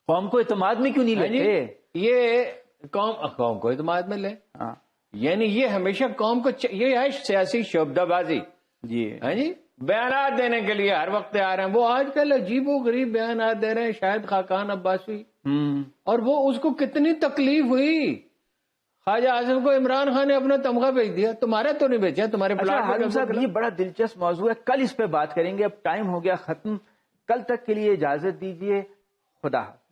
قوم کو اعتماد میں کیوں نہیں لیتے؟ یہ قوم کو اعتماد میں لے. یعنی یہ ہمیشہ قوم کو یہ ہے سیاسی شعبدہ بازی. جی ہاں جی، بیانات دینے کے لیے ہر وقت آ رہے ہیں. وہ آج کل عجیب و غریب بیانات دے رہے ہیں. شاید خاقان عباسی، اور وہ اس کو کتنی تکلیف ہوئی. خواجہ اعظم کو عمران خان نے اپنا تمغہ بھیج دیا، تمہارا تو نہیں بھیجا. تمہارے ہارون صاحب یہ بڑا دلچسپ موضوع ہے، کل اس پہ بات کریں گے. اب ٹائم ہو گیا ختم. کل تک کے لیے اجازت دیجیے. خدا حافظ.